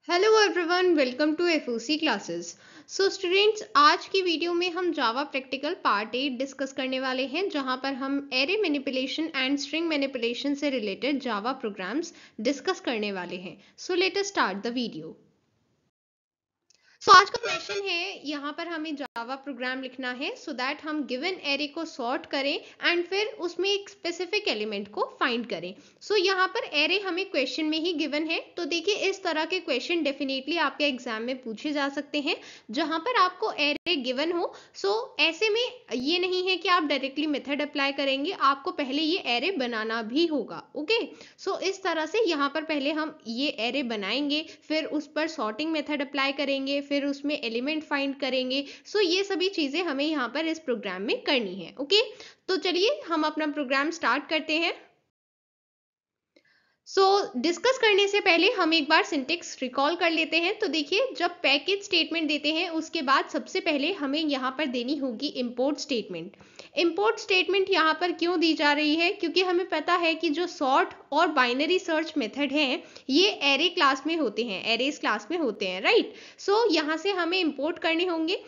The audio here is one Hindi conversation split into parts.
Hello everyone, welcome to FOC classes. So students, आज की वीडियो में हम जावा प्रैक्टिकल पार्ट 8 डिस्कस करने वाले हैं, जहां पर हम array manipulation and string manipulation से रिलेटेड जावा प्रोग्राम्स डिस्कस करने वाले हैं। So let us start the video. आज का क्वेश्चन है, यहाँ पर हमें जावा प्रोग्राम लिखना है सो दैट हम गिवन एरे को सॉर्ट करें एंड फिर उसमें एक स्पेसिफिक एलिमेंट को फाइंड करें। यहाँ पर एरे हमें क्वेश्चन में ही गिवन है, तो देखिए इस तरह के क्वेश्चन डेफिनेटली आपके एग्जाम में पूछे जा सकते हैं जहां पर आपको एरे गिवन हो। ऐसे में ये नहीं है कि आप डायरेक्टली मेथड अप्लाई करेंगे, आपको पहले ये एरे बनाना भी होगा। ओके, इस तरह से यहाँ पर पहले हम ये एरे बनाएंगे, फिर उस पर सॉर्टिंग मेथड अप्लाई करेंगे, फिर उसमें एलिमेंट फाइंड करेंगे। ये सभी चीजें हमें यहाँ पर इस प्रोग्राम में करनी है। ओके, तो चलिए हम अपना प्रोग्राम स्टार्ट करते हैं। डिस्कस करने से पहले हम एक बार सिंटेक्स रिकॉल कर लेते हैं। तो देखिए, जब पैकेज स्टेटमेंट देते हैं उसके बाद सबसे पहले हमें यहाँ पर देनी होगी इंपोर्ट स्टेटमेंट। इंपोर्ट स्टेटमेंट यहाँ पर क्यों दी जा रही है? क्योंकि हमें पता है कि जो सॉर्ट और बाइनरी सर्च मेथड हैं ये एरे क्लास में होते हैं, एरेज क्लास में होते हैं, राइट। यहाँ से हमें इंपोर्ट करने होंगे।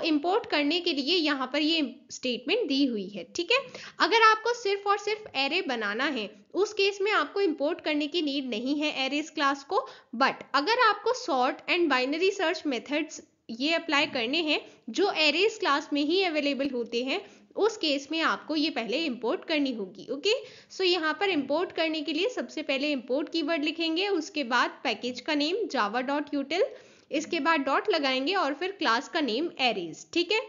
इंपोर्ट करने के लिए यहाँ पर ये स्टेटमेंट दी हुई है, ठीक है। अगर आपको सिर्फ और सिर्फ एरे बनाना है उस केस में आपको इंपोर्ट करने की नीड नहीं है एरेज क्लास को। बट अगर आपको sort and binary search methods ये अप्लाई करने हैं जो एरेज क्लास में ही अवेलेबल होते हैं, उस केस में आपको ये पहले इंपोर्ट करनी होगी। ओके, यहाँ पर इंपोर्ट करने के लिए सबसे पहले इंपोर्ट कीवर्ड लिखेंगे, उसके बाद पैकेज का नेम java.util, इसके बाद डॉट लगाएंगे और फिर क्लास का नेम एरेज, ठीक है।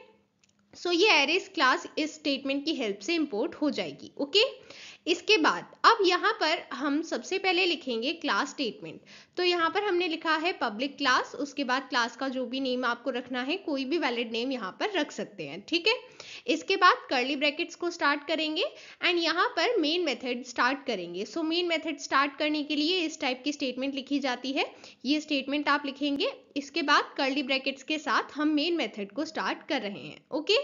ये एरेज क्लास इस स्टेटमेंट की हेल्प से इंपोर्ट हो जाएगी। ओके, इसके बाद अब यहाँ पर हम सबसे पहले लिखेंगे क्लास स्टेटमेंट। तो यहाँ पर हमने लिखा है पब्लिक क्लास, उसके बाद क्लास का जो भी नेम आपको रखना है, कोई भी वैलिड नेम यहाँ पर रख सकते हैं, ठीक है। इसके बाद कर्ली ब्रैकेट्स को स्टार्ट करेंगे एंड यहाँ पर मेन मेथड स्टार्ट करेंगे। मेन मेथड स्टार्ट करने के लिए इस टाइप की स्टेटमेंट लिखी जाती है, ये स्टेटमेंट आप लिखेंगे। इसके बाद कर्ली ब्रैकेट्स के साथ हम मेन मेथड को स्टार्ट कर रहे हैं। ओके,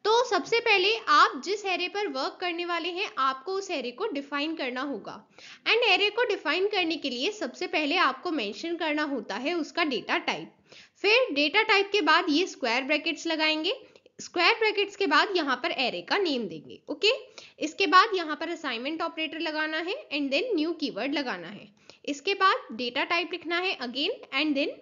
तो सबसे पहले आप जिस एरे पर वर्क करने वाले हैं आपको उस एरे को डिफाइन करना होगा। एंड एरे को डिफाइन करने के लिए सबसे पहले आपको मेंशन करना होता है उसका डेटा टाइप। फिर डेटा टाइप के बाद ये स्क्वायर ब्रैकेट्स लगाएंगे, स्क्वायर ब्रैकेट्स के बाद यहाँ पर एरे का नेम देंगे। ओके, इसके बाद यहाँ पर असाइनमेंट ऑपरेटर लगाना है एंड देन न्यू कीवर्ड लगाना है। इसके बाद डेटा टाइप लिखना है again and then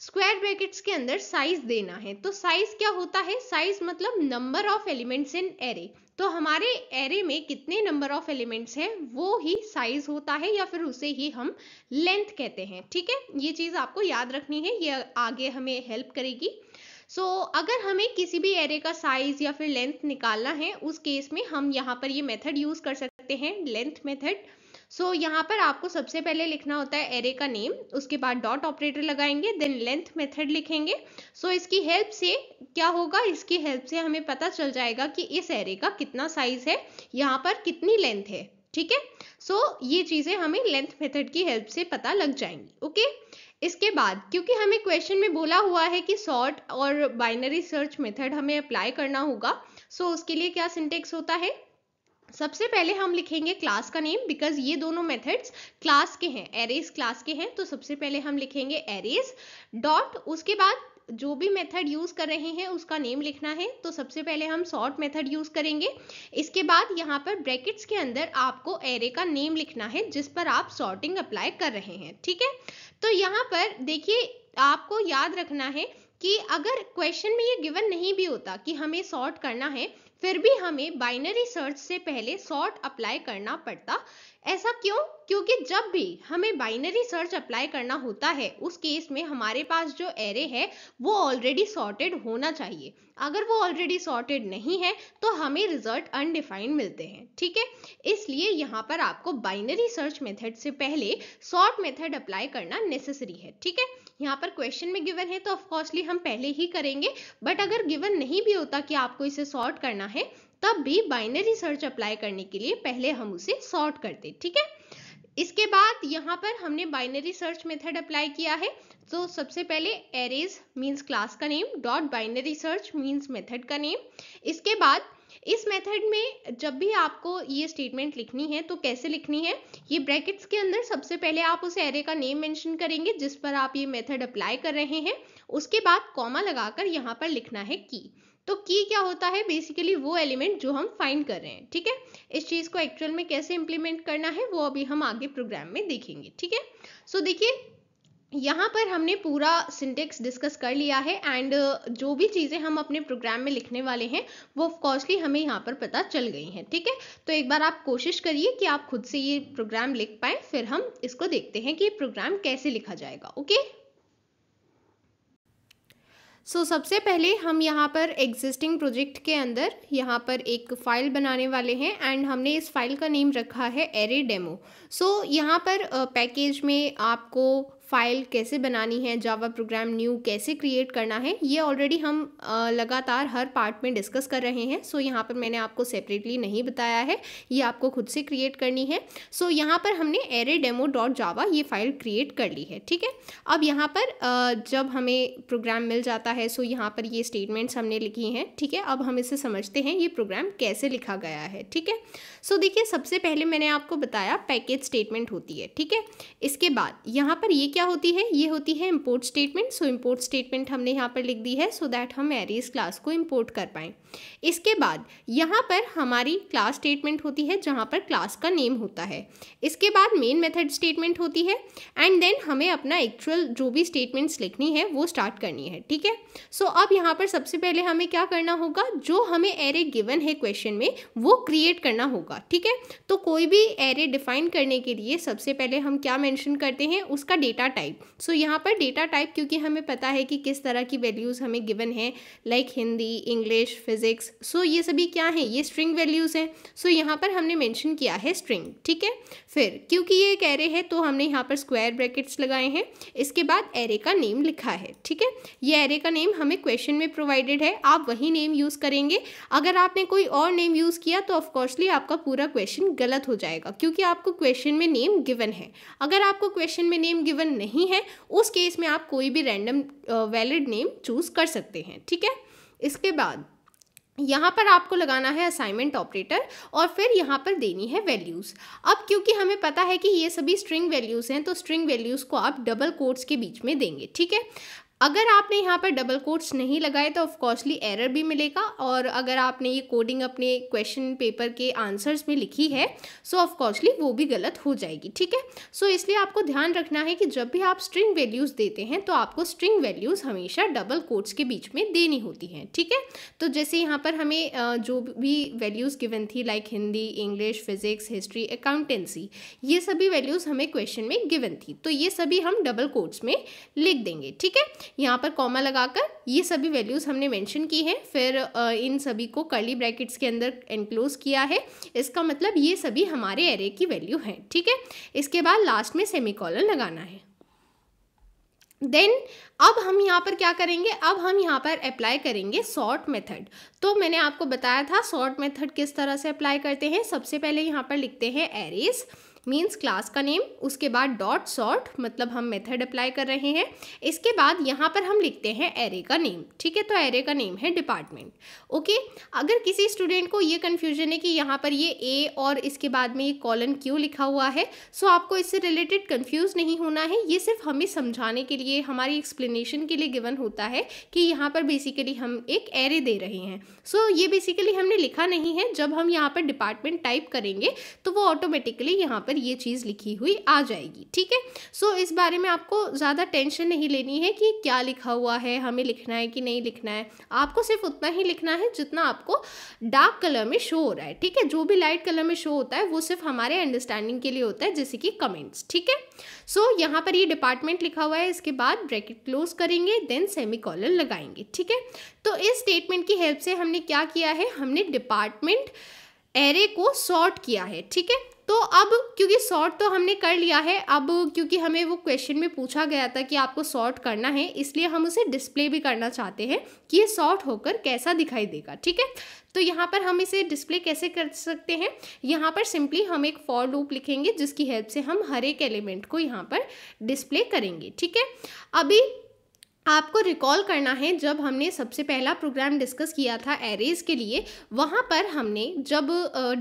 square brackets के अंदर साइज देना है। तो साइज क्या होता है? साइज मतलब number of elements in array. तो हमारे एरे में कितने नंबर ऑफ एलिमेंट्स हैं वो ही साइज होता है, या फिर उसे ही हम लेंथ कहते हैं, ठीक है। ये चीज आपको याद रखनी है, ये आगे हमें हेल्प करेगी। अगर हमें किसी भी एरे का साइज या फिर लेंथ निकालना है उस केस में हम यहाँ पर ये मेथड यूज कर सकते हैं, लेंथ मेथड। यहाँ पर आपको सबसे पहले लिखना होता है एरे का नेम, उसके बाद डॉट ऑपरेटर लगाएंगे, देन लेंथ मेथड लिखेंगे। इसकी हेल्प से क्या होगा? इसकी हेल्प से हमें पता चल जाएगा कि इस एरे का कितना साइज है, यहाँ पर कितनी लेंथ है, ठीक है। ये चीजें हमें लेंथ मेथड की हेल्प से पता लग जाएंगी। ओके, इसके बाद क्योंकि हमें क्वेश्चन में बोला हुआ है कि सॉर्ट और बाइनरी सर्च मेथड हमें अप्लाई करना होगा, उसके लिए क्या सिंटेक्स होता है? सबसे पहले हम लिखेंगे क्लास का नेम, बिकॉज ये दोनों मेथड्स क्लास के हैं, एरेज क्लास के हैं। तो सबसे पहले हम लिखेंगे एरेज डॉट, उसके बाद जो भी मेथड यूज कर रहे हैं उसका नेम लिखना है। तो सबसे पहले हम सॉर्ट मेथड यूज करेंगे। इसके बाद यहाँ पर ब्रैकेट्स के अंदर आपको एरे का नेम लिखना है जिस पर आप सॉर्टिंग अप्लाई कर रहे हैं, ठीक है। तो यहाँ पर देखिए, आपको याद रखना है कि अगर क्वेश्चन में ये गिवन नहीं भी होता कि हमें सॉर्ट करना है, फिर भी हमें बाइनरी सर्च से पहले सॉर्ट अप्लाई करना पड़ता। ऐसा क्यों? क्योंकि जब भी हमें बाइनरी सर्च अप्लाई करना होता है उस केस में हमारे पास जो एरे है वो ऑलरेडी सॉर्टेड होना चाहिए। अगर वो ऑलरेडी सॉर्टेड नहीं है तो हमें रिजल्ट अनडिफाइंड मिलते हैं, ठीक है। इसलिए यहाँ पर आपको बाइनरी सर्च मेथड से पहले सॉर्ट मेथड अप्लाई करना नेसेसरी है, ठीक है। यहाँ पर क्वेश्चन में गिवन है तो ऑफकोर्सली हम पहले ही करेंगे, बट अगर गिवन नहीं भी होता कि आपको इसे सॉर्ट करना है तब भी बाइनरी सर्च अप्लाई करने के लिए पहले हम उसे सॉर्ट करते, ठीक है। इसके बाद यहाँ पर हमने बाइनरी सर्च मेथड अप्लाई किया है। सबसे पहले एरेज मींस क्लास का name, dot binary search means method का नेम। इसके बाद इस मेथड में जब भी आपको ये स्टेटमेंट लिखनी है तो कैसे लिखनी है, ये ब्रैकेट्स के अंदर सबसे पहले आप उस एरे का नेम मेंशन करेंगे जिस पर आप ये मेथड अप्लाई कर रहे हैं, उसके बाद कॉमा लगाकर यहाँ पर लिखना है की। तो की क्या होता है, बेसिकली वो एलिमेंट जो हम फाइंड कर रहे हैं, ठीक है। इस चीज को एक्चुअल में कैसे इंप्लीमेंट करना है वो अभी हम आगे प्रोग्राम में देखेंगे, ठीक है। सो देखिए यहाँ पर हमने पूरा सिंटेक्स डिस्कस कर लिया है एंड जो भी चीज़ें हम अपने प्रोग्राम में लिखने वाले हैं वो ऑफकोर्सली हमें यहाँ पर पता चल गई हैं, ठीक है। तो एक बार आप कोशिश करिए कि आप खुद से ये प्रोग्राम लिख पाएं, फिर हम इसको देखते हैं कि ये प्रोग्राम कैसे लिखा जाएगा। ओके, सबसे पहले हम यहाँ पर एग्जिस्टिंग प्रोजेक्ट के अंदर यहाँ पर एक फ़ाइल बनाने वाले हैं एंड हमने इस फाइल का नेम रखा है एरे डेमो। यहाँ पर पैकेज में आपको फाइल कैसे बनानी है, जावा प्रोग्राम न्यू कैसे क्रिएट करना है, ये ऑलरेडी हम लगातार हर पार्ट में डिस्कस कर रहे हैं। यहाँ पर मैंने आपको सेपरेटली नहीं बताया है, ये आपको खुद से क्रिएट करनी है। यहाँ पर हमने एरे डेमो डॉट जावा ये फाइल क्रिएट कर ली है, ठीक है। अब यहाँ पर जब हमें प्रोग्राम मिल जाता है यहाँ पर ये स्टेटमेंट्स हमने लिखी हैं, ठीक है। अब हम इसे समझते हैं ये प्रोग्राम कैसे लिखा गया है, ठीक है। देखिए सबसे पहले मैंने आपको बताया पैकेज स्टेटमेंट होती है, ठीक है। इसके बाद यहाँ पर ये क्या होती है, ये होती है इंपोर्ट स्टेटमेंट। इंपोर्ट स्टेटमेंट हमने यहाँ पर लिख दी है सो दैट हम एरेज क्लास को इंपोर्ट कर पाएँ। इसके बाद यहाँ पर हमारी क्लास स्टेटमेंट होती है जहाँ पर क्लास का नेम होता है। इसके बाद मेन मेथड स्टेटमेंट होती है एंड देन हमें अपना एक्चुअल जो भी स्टेटमेंट्स लिखनी है वो स्टार्ट करनी है, ठीक है। अब यहाँ पर सबसे पहले हमें क्या करना होगा, जो हमें एरे गिवन है क्वेश्चन में वो क्रिएट करना होगा, ठीक है। तो कोई भी एरे डिफाइन करने के लिए सबसे पहले हम क्या मेंशन करते हैं, उसका डेटा टाइप। यहाँ पर डेटा टाइप क्योंकि हमें पता है कि किस तरह की वैल्यूज़ हमें गिवन है, लाइक हिंदी, इंग्लिश, फिजिक्स, ये सभी क्या है, ये स्ट्रिंग वैल्यूज़ हैं। यहाँ पर हमने मेंशन किया है स्ट्रिंग, ठीक है। फिर क्योंकि ये एक एरे है तो हमने यहाँ पर स्क्वायर ब्रैकेट्स लगाए हैं। इसके बाद एरे का नेम लिखा है, ठीक है। ये एरे का नेम हमें क्वेश्चन में प्रोवाइडेड है, आप वही नेम यूज़ करेंगे। अगर आपने कोई और नेम यूज़ किया तो ऑफकोर्सली आपका पूरा क्वेश्चन गलत हो जाएगा क्योंकि आपको क्वेश्चन में नेम गिवन है। अगर आपको क्वेश्चन में नेम गिवन नहीं है उस केस में आप कोई भी रैंडम वैलिड नेम चूज़ कर सकते हैं, ठीक है। इसके बाद यहाँ पर आपको लगाना है असाइनमेंट ऑपरेटर और फिर यहाँ पर देनी है वैल्यूज़। अब क्योंकि हमें पता है कि ये सभी स्ट्रिंग वैल्यूज़ हैं तो स्ट्रिंग वैल्यूज़ को आप डबल कोट्स के बीच में देंगे, ठीक है। अगर आपने यहाँ पर डबल कोट्स नहीं लगाए तो ऑफकोर्सली एरर भी मिलेगा और अगर आपने ये कोडिंग अपने क्वेश्चन पेपर के आंसर्स में लिखी है ऑफकोर्सली वो भी गलत हो जाएगी, ठीक है। इसलिए आपको ध्यान रखना है कि जब भी आप स्ट्रिंग वैल्यूज़ देते हैं तो आपको स्ट्रिंग वैल्यूज़ हमेशा डबल कोट्स के बीच में देनी होती हैं, ठीक है। तो जैसे यहाँ पर हमें जो भी वैल्यूज़ गिवन थी like Hindi, English, physics, history, accountancy, ये सभी वैल्यूज़ हमें क्वेश्चन में गिवन थी तो ये सभी हम डबल कोट्स में लिख देंगे, ठीक है। यहाँ पर कॉमा लगाकर ये सभी वैल्यूज़ हमने मेंशन की हैं, फिर इन सभी को कर्ली ब्रैकेट्स के अंदर एनक्लोज किया है। इसका मतलब ये सभी हमारे एरे की वैल्यू हैं, ठीक है। इसके बाद लास्ट में सेमीकोलन लगाना है। देन अब हम यहाँ पर क्या करेंगे, अब हम यहाँ पर अप्लाई करेंगे सॉर्ट मेथड। तो मैंने आपको बताया था सॉर्ट मेथड किस तरह से अप्लाई करते हैं। सबसे पहले यहाँ पर लिखते हैं एरेज मीन्स क्लास का नेम, उसके बाद डॉट सॉर्ट मतलब हम मेथड अप्लाई कर रहे हैं। इसके बाद यहाँ पर हम लिखते हैं एरे का नेम, ठीक है। तो एरे का नेम है डिपार्टमेंट, ओके। अगर किसी स्टूडेंट को ये कन्फ्यूजन है कि यहाँ पर ये ए और इसके बाद में ये कॉलन क्यों लिखा हुआ है, आपको इससे रिलेटेड कन्फ्यूज़ नहीं होना है। ये सिर्फ हमें समझाने के लिए, हमारी एक्सप्लेनेशन के लिए गिवन होता है कि यहाँ पर बेसिकली हम एक एरे दे रहे हैं। ये बेसिकली हमने लिखा नहीं है, जब हम यहाँ पर डिपार्टमेंट टाइप करेंगे तो वो ऑटोमेटिकली यहाँ पर ये चीज़ लिखी हुई आ जाएगी, ठीक है। इस बारे में आपको ज़्यादा टेंशन नहीं लेनी है कि क्या लिखा हुआ है, हमें लिखना है कि नहीं लिखना है। आपको सिर्फ उतना ही लिखना है जितना आपको डार्क कलर में शो हो रहा है, ठीक है। जो भी लाइट कलर में शो होता है वो सिर्फ हमारे अंडरस्टैंडिंग के लिए होता है, जैसे कि कमेंट्स, ठीक है। यहाँ पर ये डिपार्टमेंट लिखा हुआ है, इसके बाद ब्रैकेट क्लोज करेंगे, देन सेमीकोलन लगाएंगे, ठीक है। तो इस स्टेटमेंट की हेल्प से हमने क्या किया है, हमने डिपार्टमेंट एरे को सॉर्ट किया है, ठीक है। तो अब क्योंकि सॉर्ट तो हमने कर लिया है, अब क्योंकि हमें वो क्वेश्चन में पूछा गया था कि आपको सॉर्ट करना है, इसलिए हम उसे डिस्प्ले भी करना चाहते हैं कि ये सॉर्ट होकर कैसा दिखाई देगा, ठीक है। तो यहाँ पर हम इसे डिस्प्ले कैसे कर सकते हैं, यहाँ पर सिंपली हम एक फॉर लूप लिखेंगे जिसकी हेल्प से हम हर एक एलिमेंट को यहाँ पर डिस्प्ले करेंगे, ठीक है। अभी आपको रिकॉल करना है जब हमने सबसे पहला प्रोग्राम डिस्कस किया था एरेज के लिए, वहाँ पर हमने जब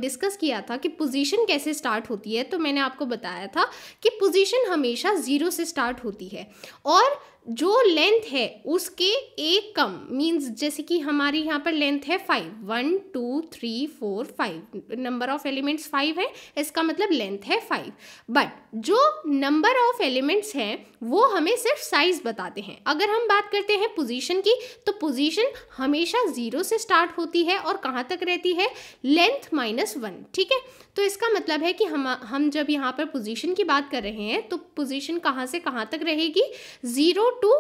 डिस्कस किया था कि पोजीशन कैसे स्टार्ट होती है, तो मैंने आपको बताया था कि पोजीशन हमेशा 0 से स्टार्ट होती है और जो लेंथ है उसके एक कम, मींस जैसे कि हमारी यहाँ पर लेंथ है 5, 1 2 3 4 5, नंबर ऑफ एलिमेंट्स 5 है, इसका मतलब लेंथ है 5। बट जो नंबर ऑफ एलिमेंट्स हैं वो हमें सिर्फ साइज बताते हैं। अगर हम बात करते हैं पोजीशन की, तो पोजीशन हमेशा 0 से स्टार्ट होती है और कहाँ तक रहती है, लेंथ -1। ठीक है, तो इसका मतलब है कि हम जब यहाँ पर पोजीशन की बात कर रहे हैं तो पोजीशन कहाँ से कहाँ तक रहेगी, 0 to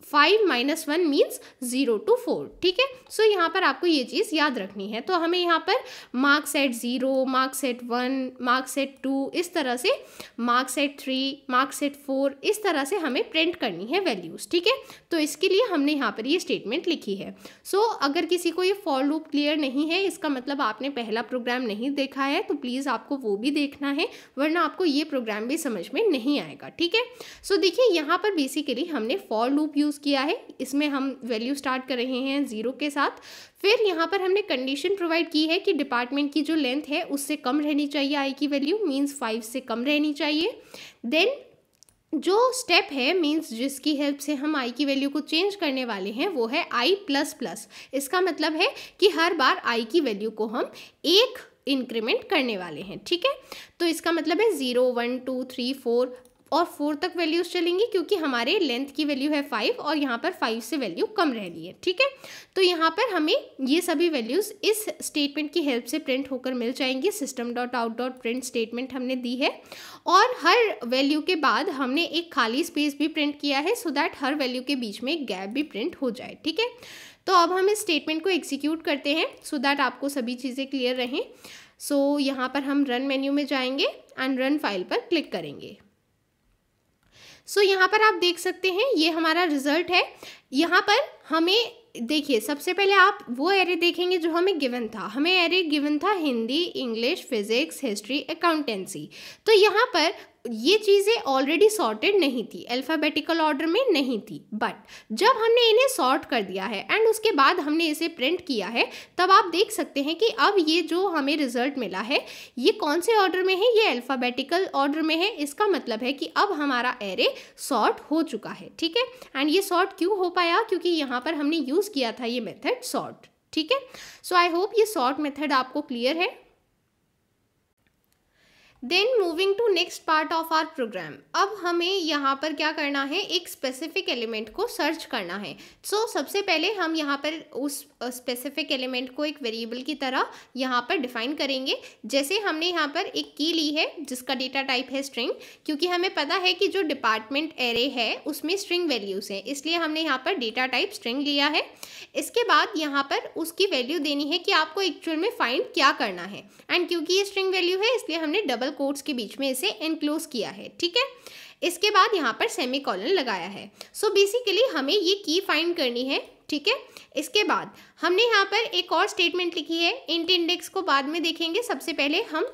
5 - 1 मीन्स 0 to 4। ठीक है, सो यहाँ पर आपको ये चीज़ याद रखनी है। तो हमें यहाँ पर marks at 0, marks at 1, marks at 2, इस तरह से मार्क्स एट 3, मार्क्स एट 4, इस तरह से हमें प्रिंट करनी है वैल्यूज़। ठीक है, तो इसके लिए हमने यहाँ पर ये स्टेटमेंट लिखी है। सो अगर किसी को ये फॉर लूप क्लियर नहीं है, इसका मतलब आपने पहला प्रोग्राम नहीं देखा है, तो प्लीज़ आपको वो भी देखना है, वरना आपको ये प्रोग्राम भी समझ में नहीं आएगा। ठीक है, सो देखिए यहाँ पर बेसिकली हमने फॉर लूप यूज़ किया है। इसमें हम वैल्यू स्टार्ट कर रहे हैं 0 के साथ। फिर यहाँ पर हमने कंडीशन प्रोवाइड की है कि डिपार्टमेंट की जो लेंथ है उससे कम रहनी चाहिए आई की वैल्यू, मीन्स 5 से कम रहनी चाहिए। देन जो स्टेप है, मीन्स जिसकी हेल्प से हम आई की वैल्यू को चेंज करने वाले हैं, वो है i++। इसका मतलब है कि हर बार आई की वैल्यू को हम एक इंक्रीमेंट करने वाले हैं। ठीक है, तो इसका मतलब है 0 1 2 3 4 और 4 तक वैल्यूज़ चलेंगी, क्योंकि हमारे लेंथ की वैल्यू है 5 और यहाँ पर 5 से वैल्यू कम रह रही है। ठीक है, तो यहाँ पर हमें ये सभी वैल्यूज़ इस स्टेटमेंट की हेल्प से प्रिंट होकर मिल जाएंगी। system.out.print स्टेटमेंट हमने दी है और हर वैल्यू के बाद हमने एक खाली स्पेस भी प्रिंट किया है, सो दैट हर वैल्यू के बीच में एक गैप भी प्रिंट हो जाए। ठीक है, तो अब हम इस स्टेटमेंट को एग्जीक्यूट करते हैं सो दैट आपको सभी चीज़ें क्लियर रहें। सो यहाँ पर हम रन मेन्यू में जाएंगे एंड रन फाइल पर क्लिक करेंगे। सो यहाँ पर आप देख सकते हैं ये हमारा रिजल्ट है। यहाँ पर हमें देखिए, सबसे पहले आप वो एरे देखेंगे जो हमें गिवन था। हमें एरे गिवन था Hindi, English, physics, history, accountancy. तो यहाँ पर ये चीज़ें ऑलरेडी सॉर्टेड नहीं थी, अल्फ़ाबेटिकल ऑर्डर में नहीं थी। बट जब हमने इन्हें सॉर्ट कर दिया है एंड उसके बाद हमने इसे प्रिंट किया है, तब आप देख सकते हैं कि अब ये जो हमें रिजल्ट मिला है ये कौन से ऑर्डर में है, ये अल्फ़ाबेटिकल ऑर्डर में है। इसका मतलब है कि अब हमारा एरे सॉर्ट हो चुका है। ठीक है, एंड ये सॉर्ट क्यों हो पाया, क्योंकि यहाँ पर हमने यूज़ किया था ये मेथड सॉर्ट। ठीक है, सो आई होप ये सॉर्ट मेथड आपको क्लियर है। Then moving to next part of our program. अब हमें यहाँ पर क्या करना है, एक स्पेसिफिक एलिमेंट को सर्च करना है। सो सबसे पहले हम यहाँ पर उस स्पेसिफिक एलिमेंट को एक वेरिएबल की तरह यहाँ पर डिफाइन करेंगे। जैसे हमने यहाँ पर एक की ली है जिसका डेटा टाइप है स्ट्रिंग, क्योंकि हमें पता है कि जो डिपार्टमेंट एरे है उसमें स्ट्रिंग वैल्यूज़ हैं, इसलिए हमने यहाँ पर डेटा टाइप स्ट्रिंग लिया है। इसके बाद यहाँ पर उसकी वैल्यू देनी है कि आपको एक्चुअल में फाइंड क्या करना है, एंड क्योंकि ये स्ट्रिंग वैल्यू है इसलिए हमने डबल कोट्स के बीच में इसे एनक्लोज किया है। ठीक है, इसके बाद यहाँ पर सेमीकोलन लगाया है। सो बेसिकली हमें ये की फाइंड करनी है। ठीक है, इसके बाद हमने यहाँ पर एक और स्टेटमेंट लिखी है। इंट इंडेक्स को बाद में देखेंगे, सबसे पहले हम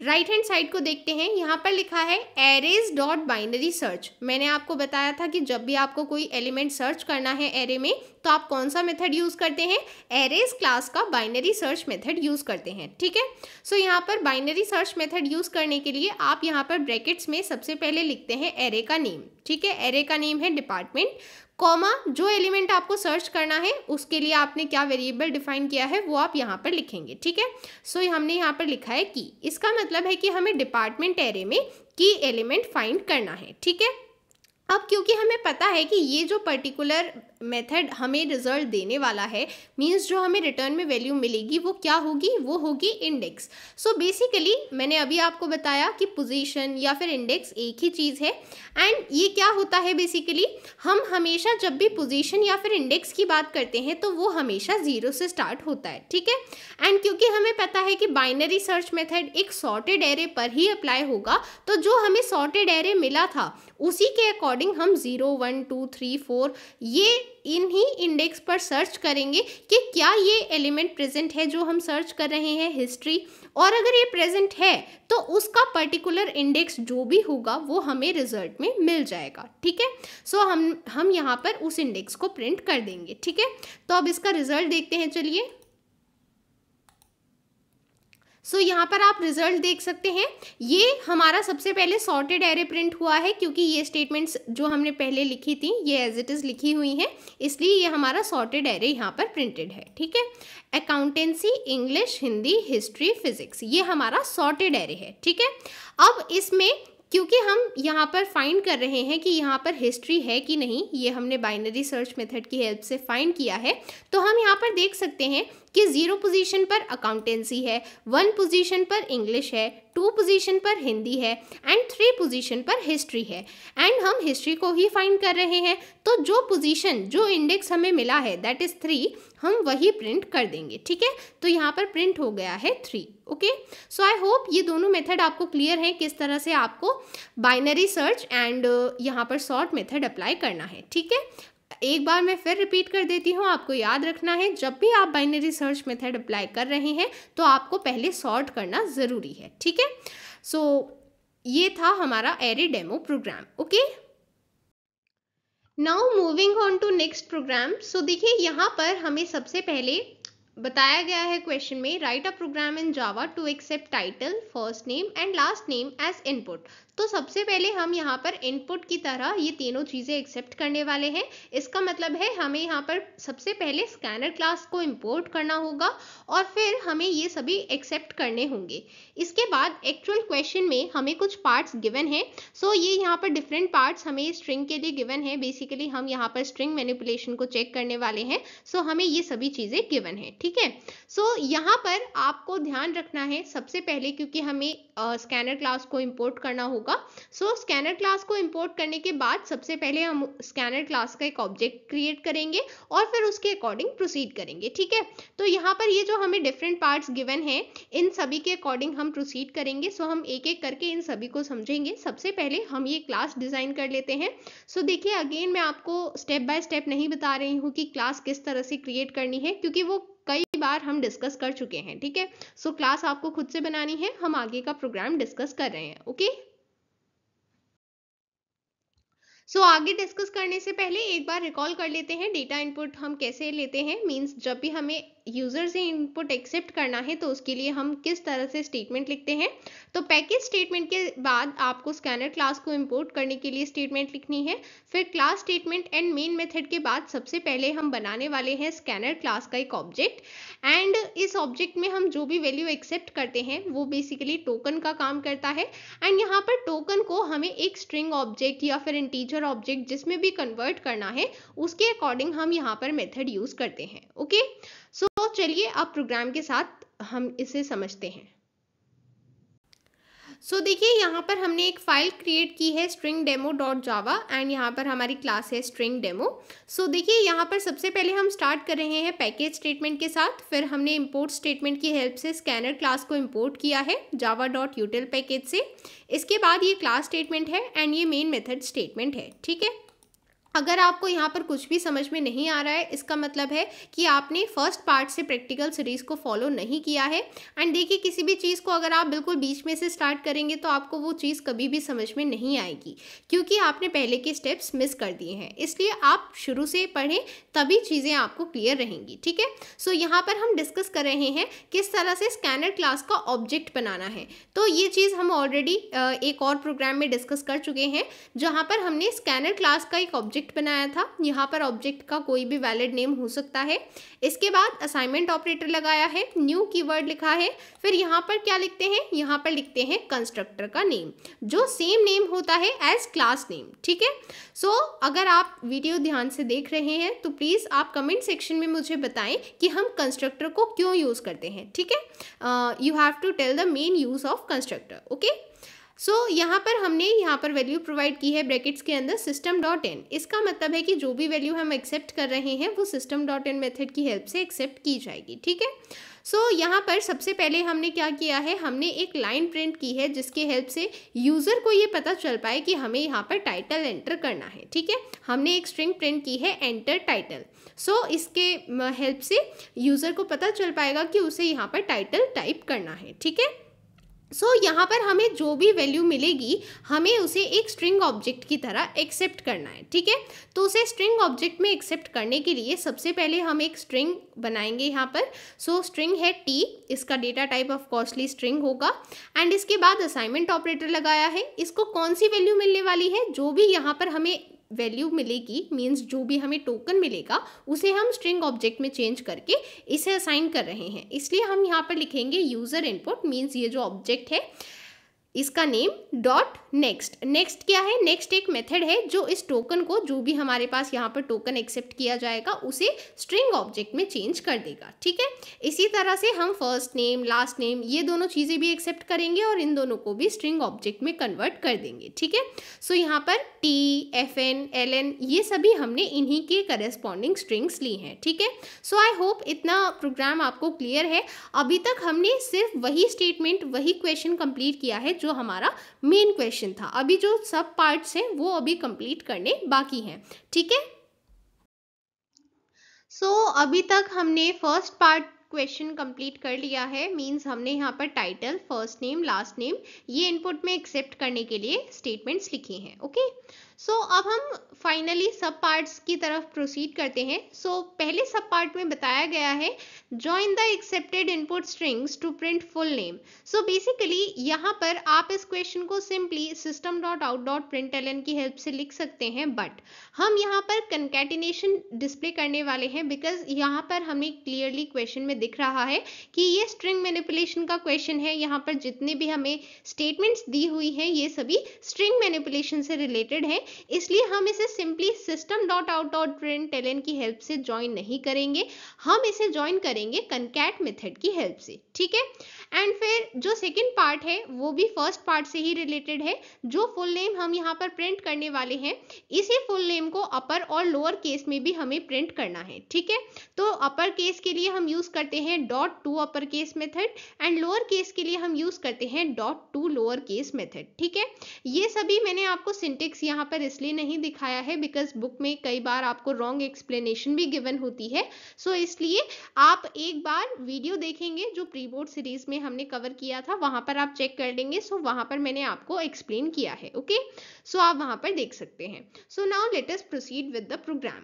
राइट हैंड साइड को देखते हैं। यहाँ पर लिखा है arrays.binary सर्च। मैंने आपको बताया था कि जब भी आपको कोई एलिमेंट सर्च करना है एरे में, तो आप कौन सा मेथड यूज़ करते हैं, एरेज क्लास का बाइनरी सर्च मेथड यूज़ करते हैं। ठीक है, सो यहाँ पर बाइनरी सर्च मेथड यूज़ करने के लिए आप यहाँ पर ब्रैकेट्स में सबसे पहले लिखते हैं एरे का नेम। ठीक है, एरे का नेम है डिपार्टमेंट, कॉमा जो एलिमेंट आपको सर्च करना है उसके लिए आपने क्या वेरिएबल डिफाइन किया है वो आप यहाँ पर लिखेंगे। ठीक है, सो हमने यहाँ पर लिखा है की। इसका मतलब है कि हमें डिपार्टमेंट एरे में की एलिमेंट फाइंड करना है। ठीक है, अब क्योंकि हमें पता है कि ये जो पर्टिकुलर मेथड हमें रिजल्ट देने वाला है, मींस जो हमें रिटर्न में वैल्यू मिलेगी वो क्या होगी, वो होगी इंडेक्स। सो बेसिकली मैंने अभी आपको बताया कि पोजीशन या फिर इंडेक्स एक ही चीज़ है। एंड ये क्या होता है, बेसिकली हम हमेशा जब भी पोजीशन या फिर इंडेक्स की बात करते हैं तो वो हमेशा 0 से स्टार्ट होता है। ठीक है, एंड क्योंकि हमें पता है कि बाइनरी सर्च मेथड एक सॉर्टेड एरे पर ही अप्लाई होगा, तो जो हमें सॉर्टेड एरे मिला था उसी के अकॉर्डिंग हम 0 1 2 3 4 ये इन्हीं इंडेक्स पर सर्च करेंगे कि क्या ये एलिमेंट प्रेजेंट है जो हम सर्च कर रहे हैं हिस्ट्री, और अगर ये प्रेजेंट है तो उसका पर्टिकुलर इंडेक्स जो भी होगा वो हमें रिजल्ट में मिल जाएगा। ठीक है, सो हम यहाँ पर उस इंडेक्स को प्रिंट कर देंगे। ठीक है, तो अब इसका रिजल्ट देखते हैं। चलिए, सो यहाँ पर आप रिजल्ट देख सकते हैं। ये हमारा सबसे पहले सॉर्टेड एरे प्रिंट हुआ है, क्योंकि ये स्टेटमेंट्स जो हमने पहले लिखी थी ये एज इट इज़ लिखी हुई हैं, इसलिए ये हमारा सॉर्टेड एरे यहाँ पर प्रिंटेड है। ठीक है, accountancy, English, Hindi, history, physics, ये हमारा सॉर्टेड एरे है। ठीक है, अब इसमें क्योंकि हम यहाँ पर फाइंड कर रहे हैं कि यहाँ पर हिस्ट्री है कि नहीं, ये हमने बाइनरी सर्च मेथड की हेल्प से फाइंड किया है, तो हम यहाँ पर देख सकते हैं कि 0 पोजीशन पर अकाउंटेंसी है, 1 पोजीशन पर इंग्लिश है, 2 पोजीशन पर हिंदी है एंड 3 पोजीशन पर हिस्ट्री है। एंड हम हिस्ट्री को ही फाइंड कर रहे हैं, तो जो पोजीशन, जो इंडेक्स हमें मिला है दैट इज़ 3, हम वही प्रिंट कर देंगे। ठीक है, तो यहाँ पर प्रिंट हो गया है 3। ओके, सो आई होप ये दोनों मेथड आपको क्लियर है, किस तरह से आपको बाइनरी सर्च एंड यहाँ पर सॉर्ट मेथड अप्लाई करना है। ठीक है, एक बार मैं फिर रिपीट कर देती हूँ, आपको याद रखना है जब भी आप बाइनरी सर्च मेथड अप्लाई कर रहे हैं तो आपको पहले सॉर्ट करना ज़रूरी है। ठीक है, सो ये था हमारा array demo program. Okay, now moving on to next program. So देखिए, यहाँ पर हमें सबसे पहले बताया गया है क्वेश्चन में, write a program in Java to accept title, first name and last name as input. तो सबसे पहले हम यहाँ पर इनपुट की तरह ये तीनों चीज़ें एक्सेप्ट करने वाले हैं। इसका मतलब है हमें यहाँ पर सबसे पहले स्कैनर क्लास को इंपोर्ट करना होगा और फिर हमें ये सभी एक्सेप्ट करने होंगे। इसके बाद एक्चुअल क्वेश्चन में हमें कुछ पार्ट्स गिवन हैं। सो ये यहाँ पर डिफरेंट पार्ट्स हमें स्ट्रिंग के लिए गिवन है। बेसिकली हम यहाँ पर स्ट्रिंग मैनिपुलेशन को चेक करने वाले हैं। सो हमें ये सभी चीज़ें गिवन है। ठीक है, सो यहाँ पर आपको ध्यान रखना है सबसे पहले, क्योंकि हमें स्कैनर क्लास को इंपोर्ट करना होगा। सो स्कैनर क्लास को इंपोर्ट करने के बाद सबसे पहले हम स्कैनर क्लास का एक ऑब्जेक्ट क्रिएट करेंगे और फिर उसके अकॉर्डिंग प्रोसीड करेंगे। ठीक है, तो यहाँ पर ये जो हमें डिफरेंट पार्ट्स गिवन हैं इन सभी के अकॉर्डिंग हम प्रोसीड करेंगे। सो हम एक एक करके इन सभी को समझेंगे। सबसे पहले हम ये क्लास डिजाइन कर लेते हैं। सो देखिए, अगेन मैं आपको स्टेप बाय स्टेप नहीं बता रही हूँ कि क्लास किस तरह से क्रिएट करनी है, क्योंकि वो कई बार हम डिस्कस कर चुके हैं। ठीक है, सो क्लास आपको खुद से बनानी है, हम आगे का प्रोग्राम डिस्कस कर रहे हैं। ओके, सो आगे डिस्कस करने से पहले एक बार रिकॉल कर लेते हैं डेटा इनपुट हम कैसे लेते हैं। मींस जब भी हमें यूजर से इनपुट एक्सेप्ट करना है तो उसके लिए हम किस तरह से स्टेटमेंट लिखते हैं। तो पैकेज स्टेटमेंट के बाद आपको स्कैनर क्लास को इंपोर्ट करने के लिए स्टेटमेंट लिखनी है। फिर class statement and main method के बाद सबसे पहले हम बनाने वाले हैं स्कैनर क्लास का एक ऑब्जेक्ट, एंड इस ऑब्जेक्ट में हम जो भी वैल्यू एक्सेप्ट करते हैं वो बेसिकली टोकन का काम करता है। एंड यहाँ पर टोकन को हमें एक स्ट्रिंग ऑब्जेक्ट या फिर इंटीजर ऑब्जेक्ट जिसमें भी कन्वर्ट करना है उसके अकॉर्डिंग हम यहाँ पर मेथड यूज करते हैं। ओके, सो चलिए अब प्रोग्राम के साथ हम इसे समझते हैं। सो देखिए, यहाँ पर हमने एक फाइल क्रिएट की है stringdemo.java एंड यहाँ पर हमारी क्लास है stringdemo। सो देखिए, यहाँ पर सबसे पहले हम स्टार्ट कर रहे हैं पैकेज स्टेटमेंट के साथ। फिर हमने इंपोर्ट स्टेटमेंट की हेल्प से स्कैनर क्लास को इंपोर्ट किया है java.util पैकेज से। इसके बाद ये क्लास स्टेटमेंट है एंड ये मेन मेथड स्टेटमेंट है। ठीक है, अगर आपको यहाँ पर कुछ भी समझ में नहीं आ रहा है, इसका मतलब है कि आपने फर्स्ट पार्ट से प्रैक्टिकल सीरीज को फॉलो नहीं किया है। एंड देखिए, किसी भी चीज़ को अगर आप बिल्कुल बीच में से स्टार्ट करेंगे तो आपको वो चीज़ कभी भी समझ में नहीं आएगी, क्योंकि आपने पहले के स्टेप्स मिस कर दिए हैं। इसलिए आप शुरू से पढ़ें, तभी चीज़ें आपको क्लियर रहेंगी। ठीक है, सो यहाँ पर हम डिस्कस कर रहे हैं किस तरह से स्कैनर क्लास का ऑब्जेक्ट बनाना है। तो ये चीज़ हम ऑलरेडी एक और प्रोग्राम में डिस्कस कर चुके हैं, जहाँ पर हमने स्कैनर क्लास का एक ऑब्जेक्ट बनाया था। यहाँ पर ऑब्जेक्ट का कोई भी वैलिड नेम हो सकता है। इसके बाद असाइनमेंट ऑपरेटर लगाया है, न्यू कीवर्ड लिखा है। फिर यहाँ पर क्या लिखते हैं, यहाँ पर लिखते हैं कंस्ट्रक्टर का नेम, जो सेम नेम होता है एज क्लास नेम। ठीक है, सो अगर आप वीडियो ध्यान से देख रहे हैं तो प्लीज़ आप कमेंट सेक्शन में मुझे बताएं कि हम कंस्ट्रक्टर को क्यों यूज़ करते हैं। ठीक है, you have to tell the main use of constructor. Okay, so यहाँ पर हमने यहाँ पर वैल्यू प्रोवाइड की है ब्रैकेट्स के अंदर system.in। इसका मतलब है कि जो भी वैल्यू हम एक्सेप्ट कर रहे हैं वो system.in मेथड की हेल्प से एक्सेप्ट की जाएगी। ठीक है, सो यहाँ पर सबसे पहले हमने क्या किया है, हमने एक लाइन प्रिंट की है जिसके हेल्प से यूज़र को ये पता चल पाए कि हमें यहाँ पर टाइटल एंटर करना है। ठीक है, हमने एक स्ट्रिंग प्रिंट की है एंटर टाइटल। सो इसके हेल्प से यूज़र को पता चल पाएगा कि उसे यहाँ पर टाइटल टाइप करना है। ठीक है, सो यहाँ पर हमें जो भी वैल्यू मिलेगी हमें उसे एक स्ट्रिंग ऑब्जेक्ट की तरह एक्सेप्ट करना है। ठीक है, तो उसे स्ट्रिंग ऑब्जेक्ट में एक्सेप्ट करने के लिए सबसे पहले हम एक स्ट्रिंग बनाएंगे यहाँ पर। सो स्ट्रिंग है टी, इसका data type of costly string होगा एंड इसके बाद असाइनमेंट ऑपरेटर लगाया है। इसको कौन सी वैल्यू मिलने वाली है, जो भी यहाँ पर हमें वैल्यू मिलेगी मींस जो भी हमें टोकन मिलेगा उसे हम स्ट्रिंग ऑब्जेक्ट में चेंज करके इसे असाइन कर रहे हैं। इसलिए हम यहाँ पर लिखेंगे यूज़र इनपुट मींस ये जो ऑब्जेक्ट है इसका नेम डॉट नेक्स्ट। नेक्स्ट क्या है, नेक्स्ट एक मेथड है जो इस टोकन को, जो भी हमारे पास यहाँ पर टोकन एक्सेप्ट किया जाएगा उसे स्ट्रिंग ऑब्जेक्ट में चेंज कर देगा। ठीक है, इसी तरह से हम फर्स्ट नेम लास्ट नेम ये दोनों चीज़ें भी एक्सेप्ट करेंगे और इन दोनों को भी स्ट्रिंग ऑब्जेक्ट में कन्वर्ट कर देंगे। ठीक है, सो यहाँ पर टी, FN, LN ये सभी हमने इन्हीं के करेस्पॉन्डिंग स्ट्रिंग्स ली हैं। ठीक है, सो आई होप इतना प्रोग्राम आपको क्लियर है। अभी तक हमने सिर्फ वही स्टेटमेंट, वही क्वेश्चन कंप्लीट किया है जो हमारा मेन क्वेश्चन था। अभी जो सब पार्ट्स हैं वो अभी कंप्लीट करने बाकी हैं। ठीक है, सो अभी तक हमने फर्स्ट पार्ट क्वेश्चन कंप्लीट कर लिया है। मींस हमने यहाँ पर title, first name, last name ये इनपुट में एक्सेप्ट करने के लिए स्टेटमेंट्स लिखे हैं। ओके, सो अब हम फाइनली सब पार्ट्स की तरफ प्रोसीड करते हैं। सो पहले सब पार्ट में बताया गया है join the accepted input strings to print full name. So basically यहाँ पर आप इस क्वेश्चन को सिंपली system.out.println की हेल्प से लिख सकते हैं, बट हम यहाँ पर कंकैटिनेशन डिस्प्ले करने वाले हैं बिकॉज यहाँ पर हमें क्लियरली क्वेश्चन में दिख रहा है कि ये स्ट्रिंग मैनिपुलेशन का क्वेश्चन है। यहाँ पर जितने भी हमें स्टेटमेंट्स दी हुई हैं ये सभी स्ट्रिंग मैनिपुलेशन से रिलेटेड है, इसलिए हम इसे सिंपली system.out.println की हेल्प से ज्वाइन नहीं करेंगे, हम इसे ज्वाइन करेंगे कंकैट मेथड की हेल्प से। ठीक है, एंड फिर जो सेकंड पार्ट है वो भी फर्स्ट पार्ट से ही रिलेटेड है। जो फुल नेम हम यहाँ पर प्रिंट करने वाले हैं इसी फुल नेम को अपर और लोअर केस में भी हमें प्रिंट करना है। ठीक है, तो अपर केस के लिए हम यूज करते हैं .to upper case method and lower case के लिए हम यूज करते हैं .to लोअर केस मेथड। ठीक है, ये सभी मैंने आपको सिंटेक्स यहाँ पर इसलिए नहीं दिखाया है बिकॉज बुक में कई बार आपको रॉन्ग एक्सप्लेनेशन भी गिवन होती है। सो इसलिए आप एक बार वीडियो देखेंगे जो प्री बोर्ड सीरीज में हमने कवर किया था, वहां पर आप चेक कर लेंगे। सो वहां पर मैंने आपको एक्सप्लेन किया है। ओके, सो आप वहां पर देख सकते हैं। So now let us proceed with the program.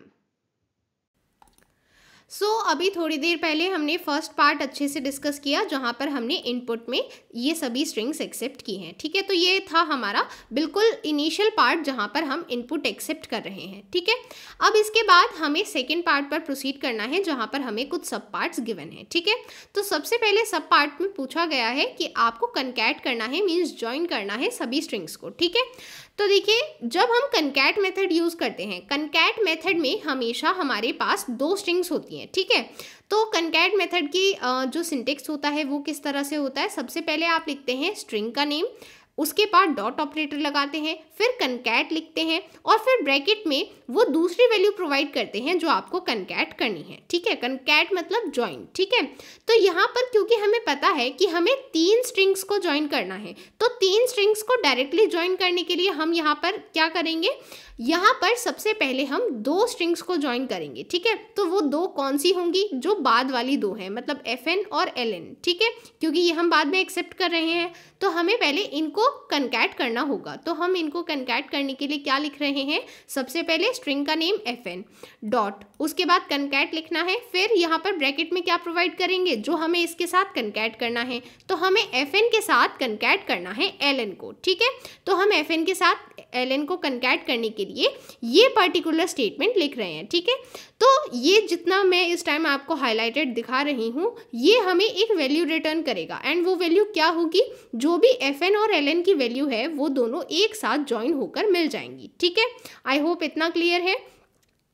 So अभी थोड़ी देर पहले हमने फर्स्ट पार्ट अच्छे से डिस्कस किया जहाँ पर हमने इनपुट में ये सभी स्ट्रिंग्स एक्सेप्ट की हैं। ठीक है, तो ये था हमारा बिल्कुल इनिशियल पार्ट जहाँ पर हम इनपुट एक्सेप्ट कर रहे हैं। ठीक है, अब इसके बाद हमें सेकेंड पार्ट पर प्रोसीड करना है जहाँ पर हमें कुछ सब पार्ट्स गिवन है। ठीक है, तो सबसे पहले सब पार्ट में पूछा गया है कि आपको कंकैट करना है मीन्स ज्वाइन करना है सभी स्ट्रिंग्स को। ठीक है, तो देखिए जब हम कंकैट मेथड यूज करते हैं, कंकैट मेथड में हमेशा हमारे पास दो स्ट्रिंग्स होती हैं। ठीक है, तो कंकैट मेथड की जो सिंटेक्स होता है वो किस तरह से होता है, सबसे पहले आप लिखते हैं स्ट्रिंग का नेम, उसके बाद डॉट ऑपरेटर लगाते हैं, फिर कंकैट लिखते हैं और फिर ब्रैकेट में वो दूसरी वैल्यू प्रोवाइड करते हैं जो आपको कंकैट करनी है। ठीक है, कंकैट मतलब ज्वाइन। ठीक है, तो यहाँ पर क्योंकि हमें पता है कि हमें 3 स्ट्रिंग्स को ज्वाइन करना है, तो 3 स्ट्रिंग्स को डायरेक्टली ज्वाइन करने के लिए हम यहाँ पर क्या करेंगे, यहाँ पर सबसे पहले हम 2 स्ट्रिंग्स को ज्वाइन करेंगे। ठीक है, तो वो 2 कौन सी होंगी, जो बाद वाली 2 हैं, मतलब FN और LN। ठीक है, क्योंकि ये हम बाद में एक्सेप्ट कर रहे हैं तो हमें पहले इनको कंकैट करना होगा। तो हम इनको कंकैट करने के लिए क्या लिख रहे हैं, सबसे पहले स्ट्रिंग का नेम FN डॉट, उसके बाद कंकैट लिखना है, फिर यहाँ पर ब्रैकेट में क्या प्रोवाइड करेंगे, जो हमें इसके साथ कंकैट करना है, तो हमें FN के साथ कंकैट करना है LN को। ठीक है, तो हम FN के साथ LN को कंकैट करने के लिए ये पर्टिकुलर स्टेटमेंट लिख रहे हैं। ठीक है, तो ये जितना मैं इस टाइम आपको हाईलाइटेड दिखा रही हूँ ये हमें एक वैल्यू रिटर्न करेगा एंड वो वैल्यू क्या होगी, जो भी FN और LN की वैल्यू है वो दोनों एक साथ ज्वाइन होकर मिल जाएंगी। ठीक है, आई होप इतना क्लियर है।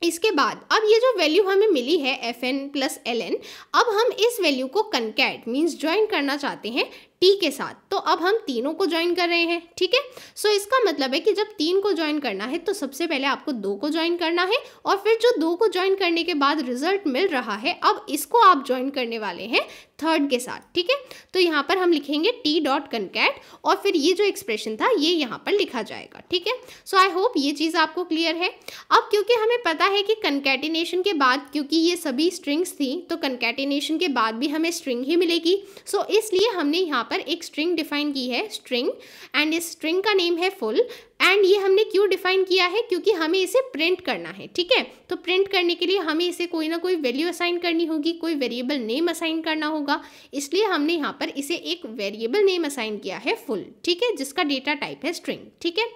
इसके बाद अब ये जो वैल्यू हमें मिली है FN प्लस LN, अब हम इस वैल्यू को कंकैट मीन्स ज्वाइन करना चाहते हैं टी के साथ। तो अब हम तीनों को ज्वाइन कर रहे हैं, ठीक है। सो इसका मतलब है कि जब 3 को ज्वाइन करना है तो सबसे पहले आपको 2 को ज्वाइन करना है, और फिर जो 2 को ज्वाइन करने के बाद रिजल्ट मिल रहा है, अब इसको आप ज्वाइन करने वाले हैं थर्ड के साथ, ठीक है। तो यहाँ पर हम लिखेंगे टी डॉट कनकैट, और फिर ये जो एक्सप्रेशन था ये यहाँ पर लिखा जाएगा, ठीक है। सो आई होप ये चीज़ आपको क्लियर है। अब क्योंकि हमें पता है कि कनकैटिनेशन के बाद, क्योंकि ये सभी स्ट्रिंग्स थी, तो कनकैटिनेशन के बाद भी हमें स्ट्रिंग ही मिलेगी। सो इसलिए हमने यहाँ पर एक स्ट्रिंग डिफाइन की है, स्ट्रिंग, एंड इस स्ट्रिंग का नेम है फुल। एंड ये हमने क्यों डिफाइन किया है, क्योंकि हमें इसे प्रिंट करना है, ठीक है। तो प्रिंट करने के लिए हमें इसे कोई ना कोई वैल्यू असाइन करनी होगी, कोई वेरिएबल नेम असाइन करना होगा, इसलिए हमने यहाँ पर इसे एक वेरिएबल नेम असाइन किया है फुल, ठीक है, जिसका डेटा टाइप है स्ट्रिंग, ठीक है।